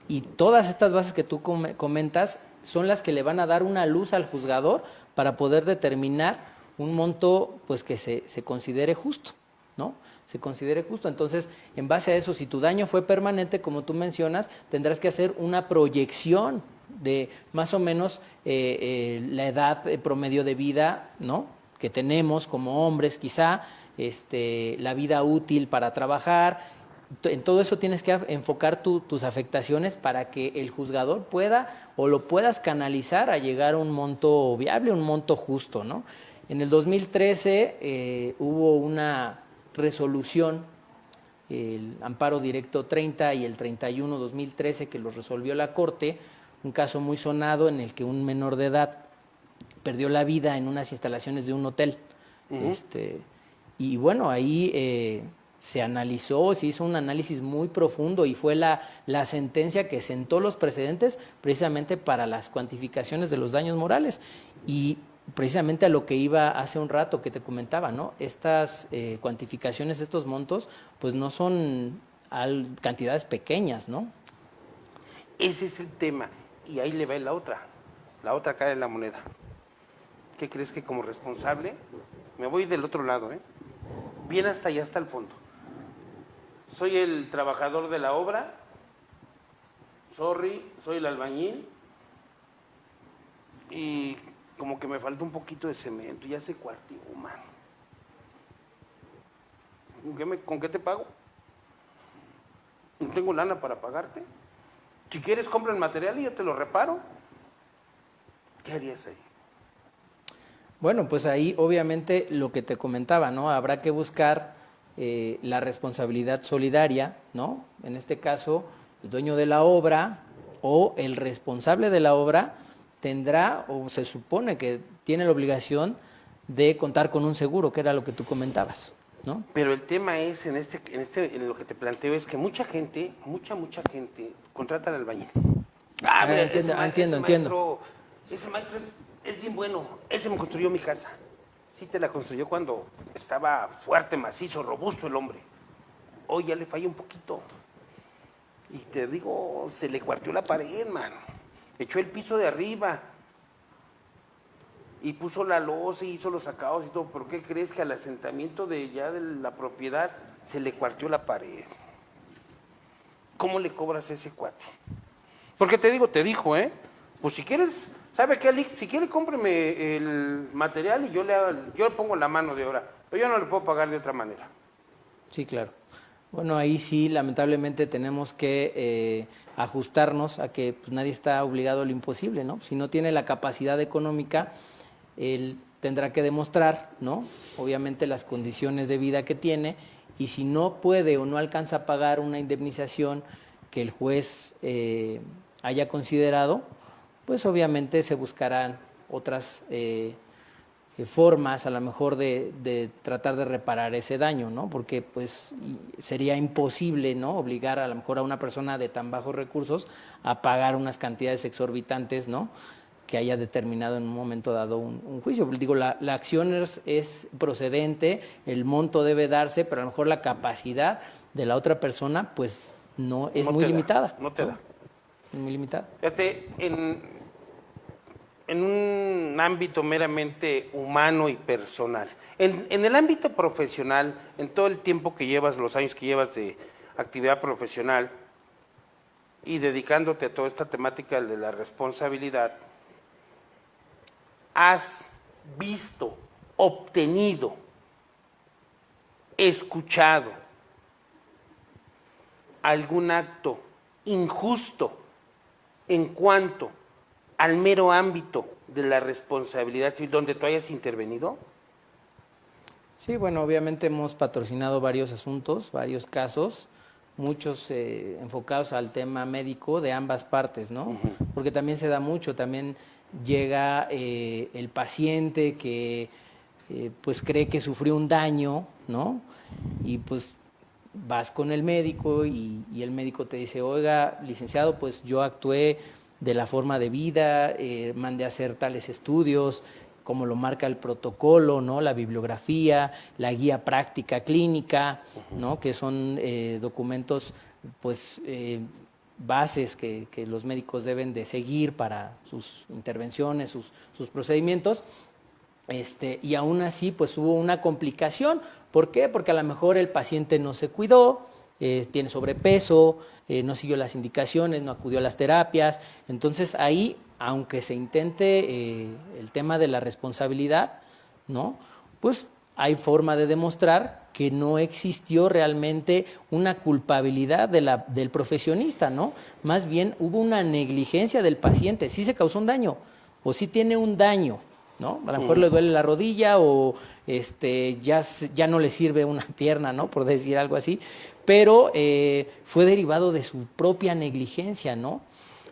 Speaker 3: Y todas estas bases que tú comentas son las que le van a dar una luz al juzgador para poder determinar un monto pues que se considere justo, ¿no? Se considere justo. Entonces, en base a eso, si tu daño fue permanente, como tú mencionas, tendrás que hacer una proyección de más o menos la edad promedio de vida, ¿no? Que tenemos como hombres, quizá, la vida útil para trabajar. En todo eso tienes que enfocar tus afectaciones para que el juzgador pueda o lo puedas canalizar a llegar a un monto viable, un monto justo, ¿no? En el 2013 hubo una resolución, el amparo directo 30 y el 31-2013, que los resolvió la Corte, un caso muy sonado en el que un menor de edad perdió la vida en unas instalaciones de un hotel. Uh-huh. Y bueno, ahí se analizó, se hizo un análisis muy profundo y fue la sentencia que sentó los precedentes precisamente para las cuantificaciones de los daños morales. Y precisamente a lo que iba hace un rato que te comentaba, ¿no? Estas cuantificaciones, estos montos, pues no son cantidades pequeñas, ¿no?
Speaker 2: Ese es el tema. Y ahí le va la otra cara de la moneda. ¿Qué crees? Que como responsable, me voy del otro lado, bien hasta allá, hasta el fondo. Soy el trabajador de la obra, soy el albañil, y como que me falta un poquito de cemento, ya se cuartió, mano. ¿Con qué te pago? No tengo lana para pagarte. Si quieres, compra el material y yo te lo reparo. ¿Qué harías ahí?
Speaker 3: Bueno, pues ahí obviamente lo que te comentaba, ¿no? Habrá que buscar la responsabilidad solidaria, ¿no? En este caso, el dueño de la obra o el responsable de la obra tendrá, o se supone que tiene la obligación de contar con un seguro, que era lo que tú comentabas, ¿no?
Speaker 2: Pero el tema es, en lo que te planteo, es que mucha gente contrata al albañil.
Speaker 3: Mira, entiendo.
Speaker 2: Ese maestro es bien bueno, ese me construyó mi casa. Sí te la construyó cuando estaba fuerte, macizo, robusto el hombre. Hoy ya le falla un poquito. Y te digo, se le cuarteó la pared, mano. Echó el piso de arriba. Y puso la losa y hizo los acabados y todo. ¿Por qué crees que al asentamiento de la propiedad se le cuarteó la pared? ¿Cómo le cobras a ese cuate? Porque te dijo, pues si quieres... ¿Sabe qué? Si quiere, cómpreme el material y yo le pongo la mano de obra. Pero yo no le puedo pagar de otra manera.
Speaker 3: Sí, claro. Bueno, ahí sí, lamentablemente tenemos que ajustarnos a que pues, nadie está obligado a lo imposible, ¿no? Si no tiene la capacidad económica, él tendrá que demostrar, ¿no? Obviamente las condiciones de vida que tiene, y si no puede o no alcanza a pagar una indemnización que el juez haya considerado, pues obviamente se buscarán otras formas a lo mejor de tratar de reparar ese daño, ¿no? Porque pues sería imposible, ¿no? Obligar a lo mejor a una persona de tan bajos recursos a pagar unas cantidades exorbitantes, ¿no? Que haya determinado en un momento dado un juicio. Digo, la acción es procedente, el monto debe darse, pero a lo mejor la capacidad de la otra persona pues no es muy limitada.
Speaker 2: No te da.
Speaker 3: Es muy limitada.
Speaker 2: Fíjate, en un ámbito meramente humano y personal. En el ámbito profesional, en todo el tiempo que llevas, los años que llevas de actividad profesional y dedicándote a toda esta temática de la responsabilidad, ¿has visto, obtenido, escuchado algún acto injusto en cuanto al mero ámbito de la responsabilidad civil donde tú hayas intervenido?
Speaker 3: Sí, bueno, obviamente hemos patrocinado varios asuntos, varios casos, muchos enfocados al tema médico de ambas partes, ¿no? Porque también se da mucho, también llega el paciente que pues cree que sufrió un daño, ¿no? Y pues vas con el médico y el médico te dice, oiga, licenciado, pues yo actué de la forma debida, mandé a hacer tales estudios, como lo marca el protocolo, ¿no? La bibliografía, la guía práctica clínica, ¿no? Que son documentos, pues, bases que los médicos deben de seguir para sus intervenciones, sus procedimientos. Y aún así, pues hubo una complicación. ¿Por qué? Porque a lo mejor el paciente no se cuidó, tiene sobrepeso, no siguió las indicaciones, no acudió a las terapias. Entonces ahí, aunque se intente el tema de la responsabilidad, ¿no? Pues hay forma de demostrar que no existió realmente una culpabilidad del profesionista, ¿no? Más bien hubo una negligencia del paciente, sí se causó un daño o sí tiene un daño, ¿no? A lo mejor le duele la rodilla o ya no le sirve una pierna, ¿no? Por decir algo así, pero fue derivado de su propia negligencia, ¿no?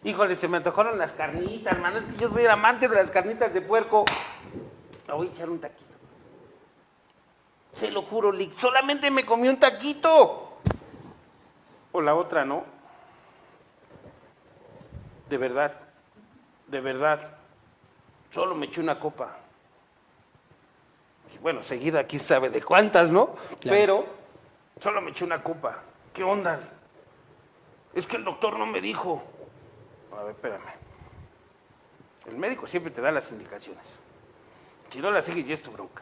Speaker 2: Híjole, se me antojaron las carnitas, hermano. Es que yo soy el amante de las carnitas de puerco. Me voy a echar un taquito. Se lo juro, Lick, solamente me comí un taquito. O la otra, ¿no? De verdad, de verdad. Solo me eché una copa. Bueno, seguida quién sabe de cuántas, ¿no? Claro. Pero solo me eché una copa. ¿Qué onda? Es que el doctor no me dijo. A ver, espérame. El médico siempre te da las indicaciones. Si no las sigues, ya es tu bronca.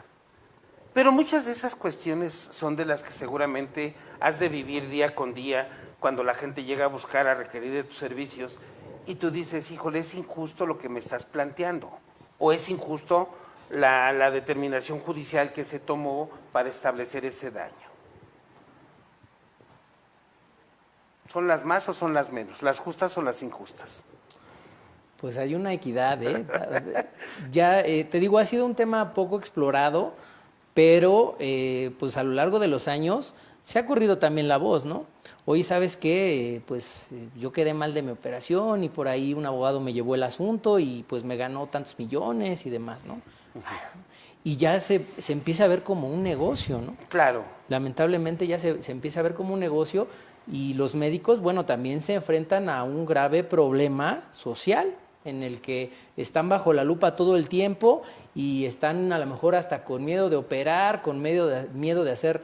Speaker 2: Pero muchas de esas cuestiones son de las que seguramente has de vivir día con día cuando la gente llega a buscar, a requerir de tus servicios y tú dices, híjole, es injusto lo que me estás planteando o es injusto la determinación judicial que se tomó para establecer ese daño. ¿Son las más o son las menos? ¿Las justas o las injustas?
Speaker 3: Pues hay una equidad, Ya, te digo, ha sido un tema poco explorado, pero pues a lo largo de los años se ha corrido también la voz, ¿no? Oye, ¿sabes qué? Yo quedé mal de mi operación y por ahí un abogado me llevó el asunto y pues me ganó tantos millones y demás, ¿no? Y ya se empieza a ver como un negocio, ¿no?
Speaker 2: Claro.
Speaker 3: Lamentablemente ya se empieza a ver como un negocio y los médicos, bueno, también se enfrentan a un grave problema social en el que están bajo la lupa todo el tiempo y están a lo mejor hasta con miedo de operar, con miedo de hacer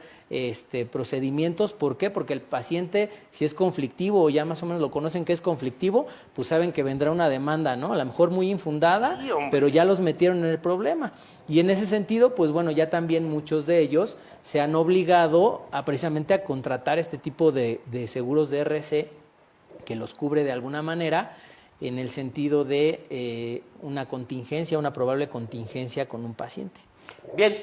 Speaker 3: procedimientos. ¿Por qué? Porque el paciente, si es conflictivo o ya más o menos lo conocen que es conflictivo, pues saben que vendrá una demanda, ¿no? A lo mejor muy infundada, sí, pero ya los metieron en el problema. Y en ese sentido, pues bueno, ya también muchos de ellos se han obligado precisamente a contratar este tipo de seguros de RC que los cubre de alguna manera, en el sentido de una contingencia, una probable contingencia con un paciente.
Speaker 2: Bien,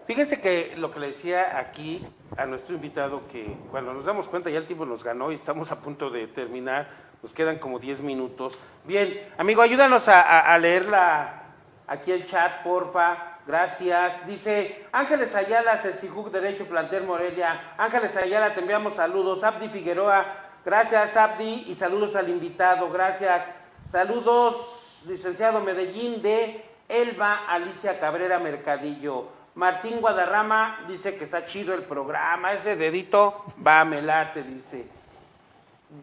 Speaker 2: fíjense que lo que le decía aquí a nuestro invitado, que cuando nos damos cuenta ya el tiempo nos ganó y estamos a punto de terminar, nos quedan como 10 minutos. Bien, amigo, ayúdanos a leerla aquí el chat, porfa. Gracias. Dice Ángeles Ayala, Cecijuc Derecho, Plantel Morelia. Ángeles Ayala, te enviamos saludos. Abdi Figueroa, gracias, Abdi, y saludos al invitado, gracias. Saludos, licenciado Medellín de Elba Alicia Cabrera Mercadillo. Martín Guadarrama dice que está chido el programa, ese dedito va, me late, dice.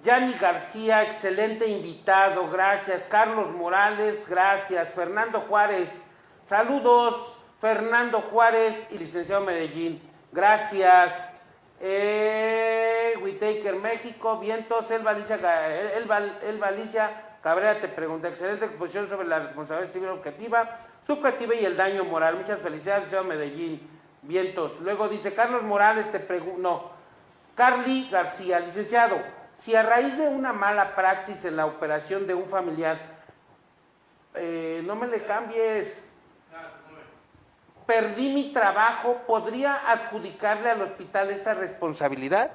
Speaker 2: Yanni García, excelente invitado, gracias. Carlos Morales, gracias. Fernando Juárez, saludos. Fernando Juárez y licenciado Medellín, gracias. Whitaker México, vientos. Elba Alicia Cabrera te pregunta, excelente exposición sobre la responsabilidad civil objetiva, subjetiva y el daño moral. Muchas felicidades, licenciado Medellín, vientos. Luego dice Carlos Morales, te pregunta, no, Carly García, licenciado, si a raíz de una mala praxis en la operación de un familiar, no me le cambies, perdí mi trabajo, ¿podría adjudicarle al hospital esta responsabilidad?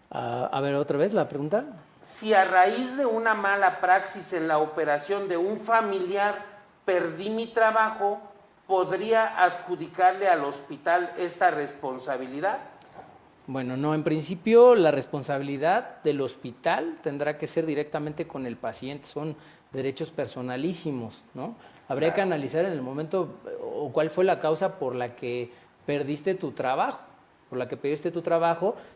Speaker 3: A ver, otra vez la pregunta.
Speaker 2: Si a raíz de una mala praxis en la operación de un familiar perdí mi trabajo, ¿podría adjudicarle al hospital esta responsabilidad?
Speaker 3: Bueno, no, en principio la responsabilidad del hospital tendrá que ser directamente con el paciente, son derechos personalísimos, ¿no? Habría que analizar en el momento o cuál fue la causa por la que perdiste tu trabajo,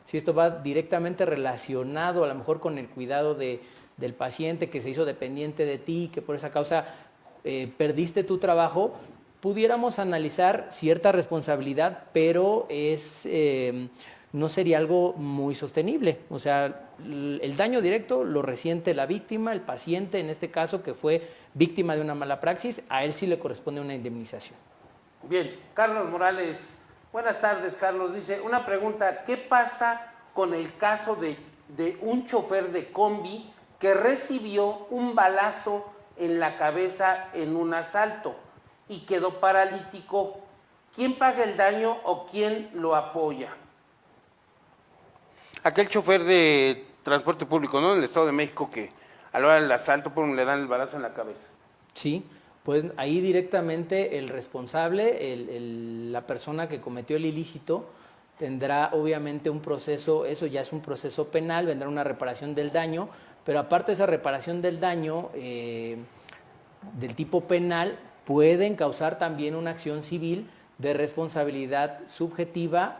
Speaker 3: si esto va directamente relacionado a lo mejor con el cuidado del paciente que se hizo dependiente de ti, que por esa causa perdiste tu trabajo, pudiéramos analizar cierta responsabilidad, pero no sería algo muy sostenible. O sea, el daño directo lo resiente la víctima, el paciente en este caso que fue víctima de una mala praxis, a él sí le corresponde una indemnización.
Speaker 2: Bien, Carlos Morales, buenas tardes Carlos, dice, una pregunta, ¿qué pasa con el caso de un chofer de combi que recibió un balazo en la cabeza en un asalto y quedó paralítico? ¿Quién paga el daño o quién lo apoya? Aquel chofer de transporte público, ¿no? En el Estado de México, que a la hora del asalto le dan el balazo en la cabeza.
Speaker 3: Sí, pues ahí directamente el responsable, la persona que cometió el ilícito, tendrá obviamente un proceso, eso ya es un proceso penal, vendrá una reparación del daño, pero aparte de esa reparación del daño del tipo penal, pueden causar también una acción civil de responsabilidad subjetiva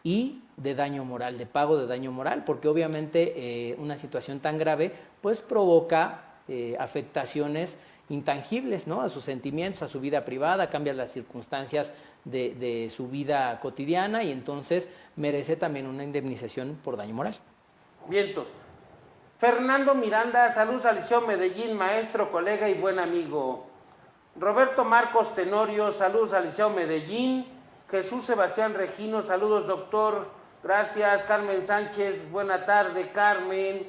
Speaker 3: y de daño moral, de pago de daño moral, porque obviamente una situación tan grave pues provoca afectaciones intangibles, ¿no? A sus sentimientos, a su vida privada, cambia las circunstancias de su vida cotidiana y entonces merece también una indemnización por daño moral.
Speaker 2: Vientos. Fernando Miranda, saludos al Liceo Medellín, maestro, colega y buen amigo. Roberto Marcos Tenorio, saludos al Liceo Medellín. Jesús Sebastián Regino, saludos doctor, gracias. Carmen Sánchez, buena tarde Carmen.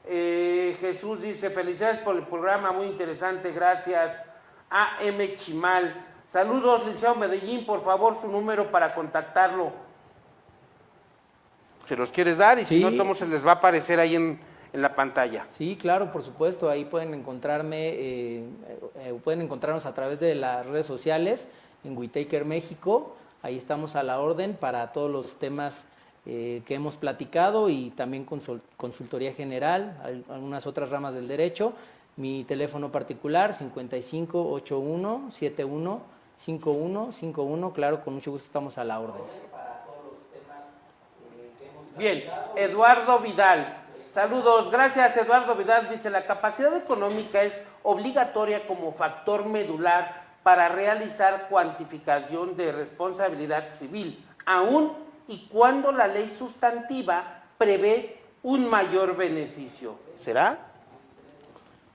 Speaker 2: Jesús dice, felicidades por el programa, muy interesante, gracias. A.M. Chimal, saludos Liceo Medellín, por favor su número para contactarlo. ¿Se los quieres dar? Y
Speaker 3: sí.
Speaker 2: Si no, ¿cómo se les va a aparecer ahí en la pantalla?
Speaker 3: Sí, claro, por supuesto, ahí pueden encontrarme, pueden encontrarnos a través de las redes sociales, en Whitaker México, ahí estamos a la orden para todos los temas que hemos platicado y también consultoría general, algunas otras ramas del derecho. Mi teléfono particular 5581715151, claro, con mucho gusto estamos a la orden.
Speaker 2: Bien, Eduardo Vidal, saludos, gracias Eduardo Vidal, dice, la capacidad económica es obligatoria como factor medular para realizar cuantificación de responsabilidad civil, aún y cuando la ley sustantiva prevé un mayor beneficio. ¿Será?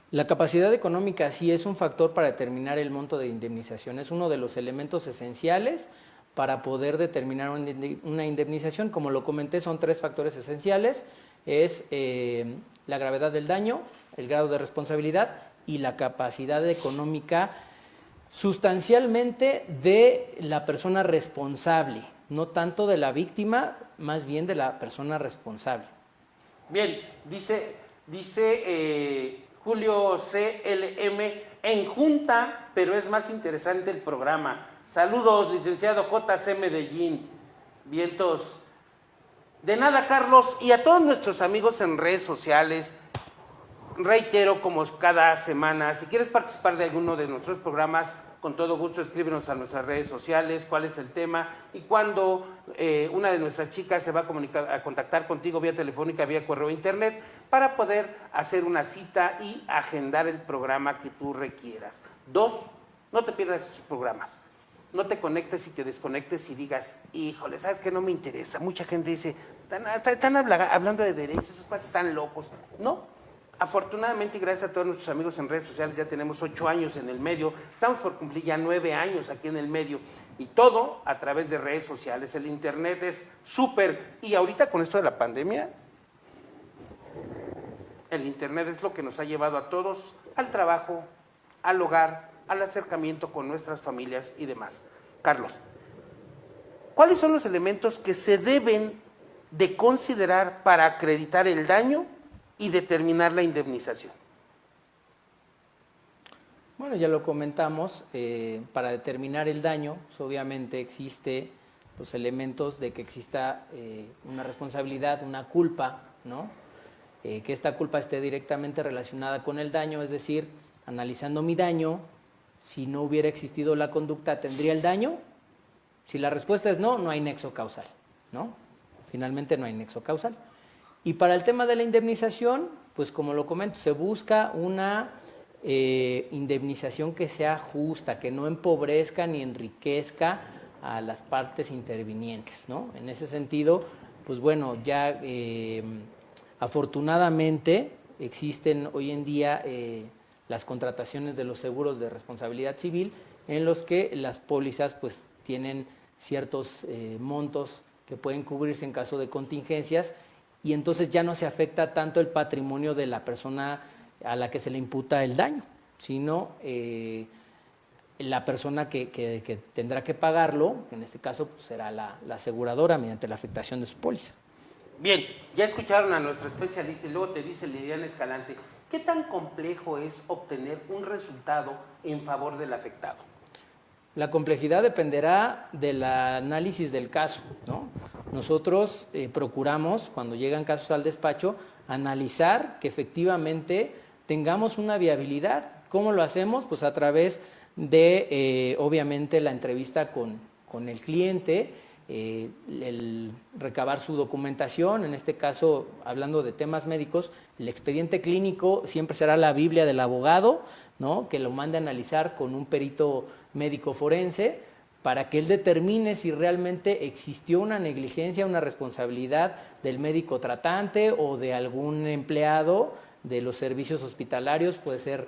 Speaker 3: La capacidad económica sí es un factor para determinar el monto de indemnización, es uno de los elementos esenciales para poder determinar una indemnización. Como lo comenté, son 3 factores esenciales, es la gravedad del daño, el grado de responsabilidad y la capacidad económica sustancialmente de la persona responsable, no tanto de la víctima, más bien de la persona responsable.
Speaker 2: Bien, dice Julio CLM, en junta, pero es más interesante el programa. Saludos, licenciado JC Medellín. Vientos. De nada, Carlos, y a todos nuestros amigos en redes sociales, reitero, como cada semana, si quieres participar de alguno de nuestros programas, con todo gusto escríbenos a nuestras redes sociales cuál es el tema y cuándo una de nuestras chicas se va a contactar contigo vía telefónica, vía correo o internet, para poder hacer una cita y agendar el programa que tú requieras. 2, no te pierdas estos programas. No te conectes y te desconectes y digas, híjole, ¿sabes qué? No me interesa. Mucha gente dice, están hablando de derechos, esos cuates están locos. No, afortunadamente y gracias a todos nuestros amigos en redes sociales, ya tenemos 8 años en el medio, estamos por cumplir ya 9 años aquí en el medio, y todo a través de redes sociales. El internet es súper, y ahorita con esto de la pandemia, el internet es lo que nos ha llevado a todos al trabajo, al hogar, al acercamiento con nuestras familias y demás. Carlos, ¿cuáles son los elementos que se deben de considerar para acreditar el daño y determinar la indemnización?
Speaker 3: Bueno, ya lo comentamos, para determinar el daño, pues obviamente existe los elementos de que exista una responsabilidad, una culpa, ¿no? Que esta culpa esté directamente relacionada con el daño, es decir, analizando mi daño, si no hubiera existido la conducta, ¿tendría el daño? Si la respuesta es no, no hay nexo causal, ¿no? Finalmente no hay nexo causal. Y para el tema de la indemnización, pues como lo comento, se busca una indemnización que sea justa, que no empobrezca ni enriquezca a las partes intervinientes, ¿no? En ese sentido, pues bueno, ya afortunadamente existen hoy en día las contrataciones de los seguros de responsabilidad civil, en los que las pólizas pues tienen ciertos montos que pueden cubrirse en caso de contingencias, y entonces ya no se afecta tanto el patrimonio de la persona a la que se le imputa el daño, sino la persona que tendrá que pagarlo, en este caso pues, será la aseguradora mediante la afectación de su póliza.
Speaker 2: Bien, ya escucharon a nuestro especialista y luego te dice Liliana Escalante, ¿qué tan complejo es obtener un resultado en favor del afectado?
Speaker 3: La complejidad dependerá del análisis del caso, ¿no? Nosotros procuramos, cuando llegan casos al despacho, analizar que efectivamente tengamos una viabilidad. ¿Cómo lo hacemos? Pues a través de, obviamente, la entrevista con el cliente, el recabar su documentación, en este caso, hablando de temas médicos, el expediente clínico siempre será la Biblia del abogado, ¿no? Que lo mande a analizar con un perito médico forense para que él determine si realmente existió una negligencia, una responsabilidad del médico tratante o de algún empleado de los servicios hospitalarios, puede ser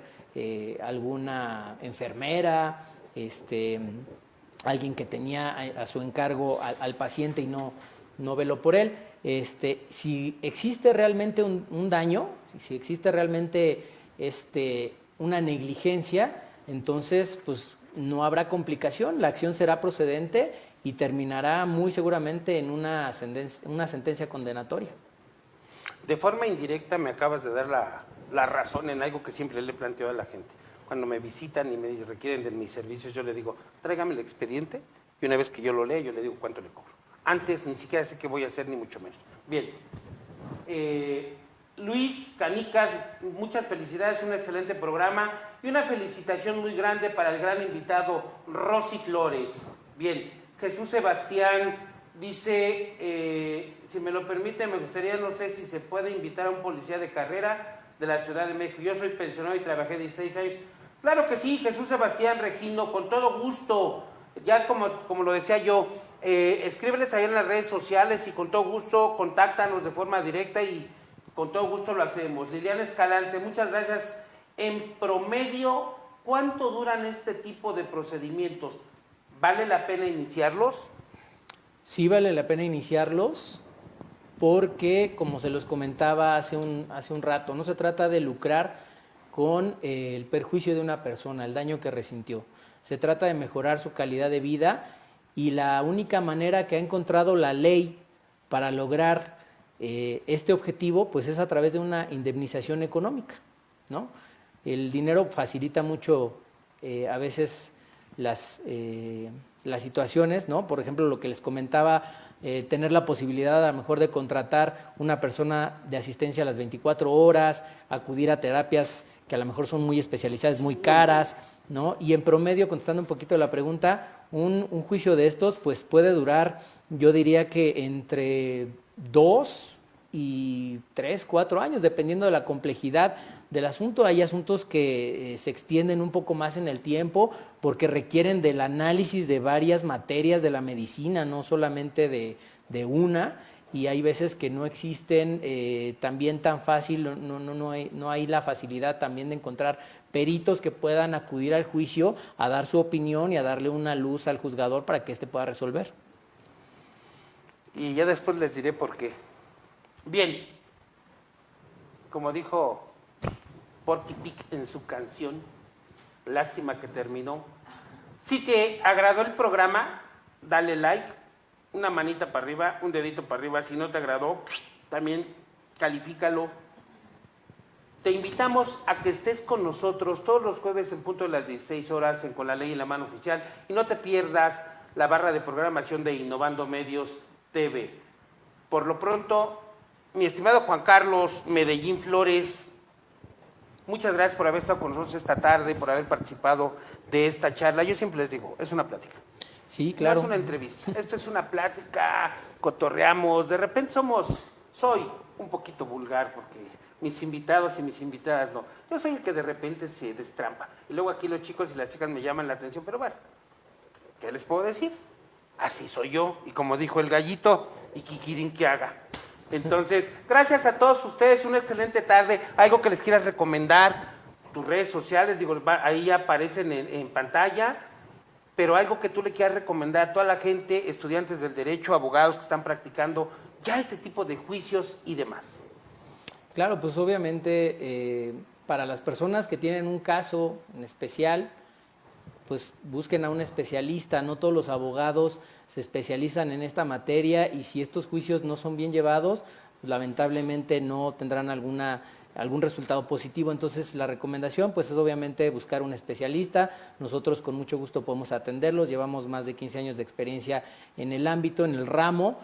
Speaker 3: alguna enfermera, alguien que tenía a su encargo al paciente y no veló por él. Si existe realmente un daño, si existe realmente una negligencia, entonces pues no habrá complicación, la acción será procedente y terminará muy seguramente en una sentencia condenatoria.
Speaker 2: De forma indirecta me acabas de dar la razón en algo que siempre le planteo a la gente. Cuando me visitan y me requieren de mis servicios, yo le digo, tráigame el expediente, y una vez que yo lo lea, yo le digo cuánto le cobro. Antes ni siquiera sé qué voy a hacer, ni mucho menos. Bien. Luis Canicas, muchas felicidades, un excelente programa y una felicitación muy grande para el gran invitado Rosy Flores. Bien, Jesús Sebastián dice, si me lo permite, me gustaría, no sé si se puede invitar a un policía de carrera de la Ciudad de México. Yo soy pensionado y trabajé 16 años. Claro que sí, Jesús Sebastián Regino, con todo gusto. Ya como lo decía yo, escríbeles ahí en las redes sociales y con todo gusto contáctanos de forma directa y con todo gusto lo hacemos. Liliana Escalante, muchas gracias. En promedio, ¿cuánto duran este tipo de procedimientos? ¿Vale la pena iniciarlos?
Speaker 3: Sí vale la pena iniciarlos porque, como se los comentaba hace un rato, no se trata de lucrar con el perjuicio de una persona, el daño que resintió. Se trata de mejorar su calidad de vida y la única manera que ha encontrado la ley para lograr este objetivo pues es a través de una indemnización económica, ¿no? El dinero facilita mucho a veces las situaciones, ¿no? Por ejemplo, lo que les comentaba tener la posibilidad a lo mejor de contratar una persona de asistencia a las 24 horas, acudir a terapias que a lo mejor son muy especializadas, muy caras, ¿no? Y en promedio, contestando un poquito la pregunta, un juicio de estos pues puede durar, yo diría que entre 2 y 3, 4 años, dependiendo de la complejidad del asunto. Hay asuntos que se extienden un poco más en el tiempo porque requieren del análisis de varias materias de la medicina, no solamente de una, y hay veces que no existen también tan fácil, no hay la facilidad también de encontrar peritos que puedan acudir al juicio a dar su opinión y a darle una luz al juzgador para que éste pueda resolver.
Speaker 2: Y ya después les diré por qué. Bien, como dijo Porky Pig en su canción, lástima que terminó. Si te agradó el programa, dale like, una manita para arriba, un dedito para arriba. Si no te agradó, también califícalo. Te invitamos a que estés con nosotros todos los jueves en punto de las 16 horas en Con la Ley en la Mano Oficial, y no te pierdas la barra de programación de Innovando Medios TV. Por lo pronto, mi estimado Juan Carlos Medellín Flores, muchas gracias por haber estado con nosotros esta tarde, por haber participado de esta charla. Yo siempre les digo, es una plática.
Speaker 3: Sí, claro.
Speaker 2: No es una entrevista, esto es una plática, cotorreamos, de repente soy un poquito vulgar porque mis invitados y mis invitadas no. Yo soy el que de repente se destrampa. Y luego aquí los chicos y las chicas me llaman la atención, pero bueno, ¿qué les puedo decir? Así soy yo, y como dijo el gallito, y quiquirín que haga. Entonces, gracias a todos ustedes, una excelente tarde. Algo que les quieras recomendar, tus redes sociales, digo, ahí aparecen en pantalla, pero algo que tú le quieras recomendar a toda la gente, estudiantes del derecho, abogados que están practicando ya este tipo de juicios y demás.
Speaker 3: Claro, pues obviamente para las personas que tienen un caso en especial, pues busquen a un especialista. No todos los abogados se especializan en esta materia, y si estos juicios no son bien llevados, pues lamentablemente no tendrán algún resultado positivo. Entonces la recomendación pues es obviamente buscar un especialista. Nosotros con mucho gusto podemos atenderlos, llevamos más de 15 años de experiencia en el ámbito, en el ramo,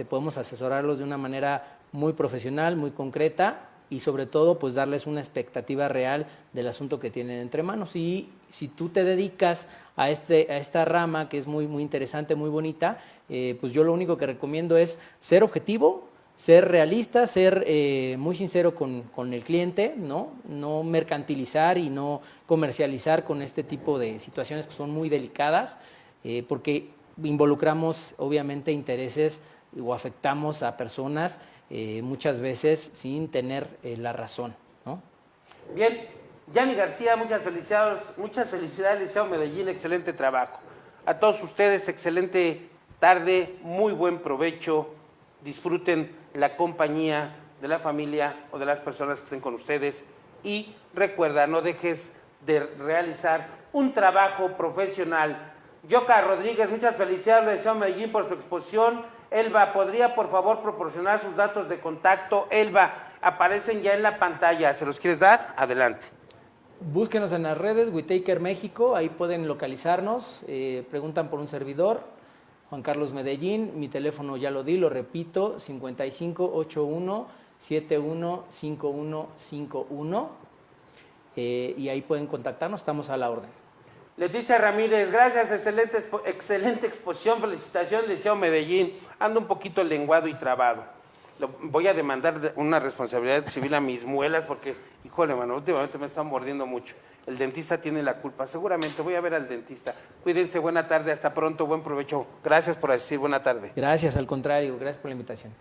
Speaker 3: podemos asesorarlos de una manera muy profesional, muy concreta, y sobre todo pues darles una expectativa real del asunto que tienen entre manos. Y si tú te dedicas a esta rama que es muy, muy interesante, muy bonita, pues yo lo único que recomiendo es ser objetivo, ser realista, ser muy sincero con el cliente, no mercantilizar y no comercializar con este tipo de situaciones que son muy delicadas, porque involucramos obviamente intereses o afectamos a personas muchas veces sin tener la razón, ¿no?
Speaker 2: Bien, Yanni García, muchas felicidades, Liceo Medellín, excelente trabajo. A todos ustedes, excelente tarde, muy buen provecho, disfruten la compañía de la familia o de las personas que estén con ustedes, y recuerda, no dejes de realizar un trabajo profesional. Yoka Rodríguez, muchas felicidades, Liceo Medellín, por su exposición. Elba, ¿podría por favor proporcionar sus datos de contacto? Elba, aparecen ya en la pantalla, ¿se los quieres dar? Adelante.
Speaker 3: Búsquenos en las redes, WeTaker México, ahí pueden localizarnos, preguntan por un servidor, Juan Carlos Medellín, mi teléfono ya lo di, lo repito, 5581-715151, y ahí pueden contactarnos, estamos a la orden.
Speaker 2: Leticia Ramírez, gracias, excelente exposición, felicitaciones, Liceo Medellín. Ando un poquito lenguado y trabado. Voy a demandar una responsabilidad civil a mis muelas porque, híjole, mano, últimamente me están mordiendo mucho. El dentista tiene la culpa, seguramente voy a ver al dentista. Cuídense, buena tarde, hasta pronto, buen provecho. Gracias por asistir, buena tarde.
Speaker 3: Gracias, al contrario, gracias por la invitación.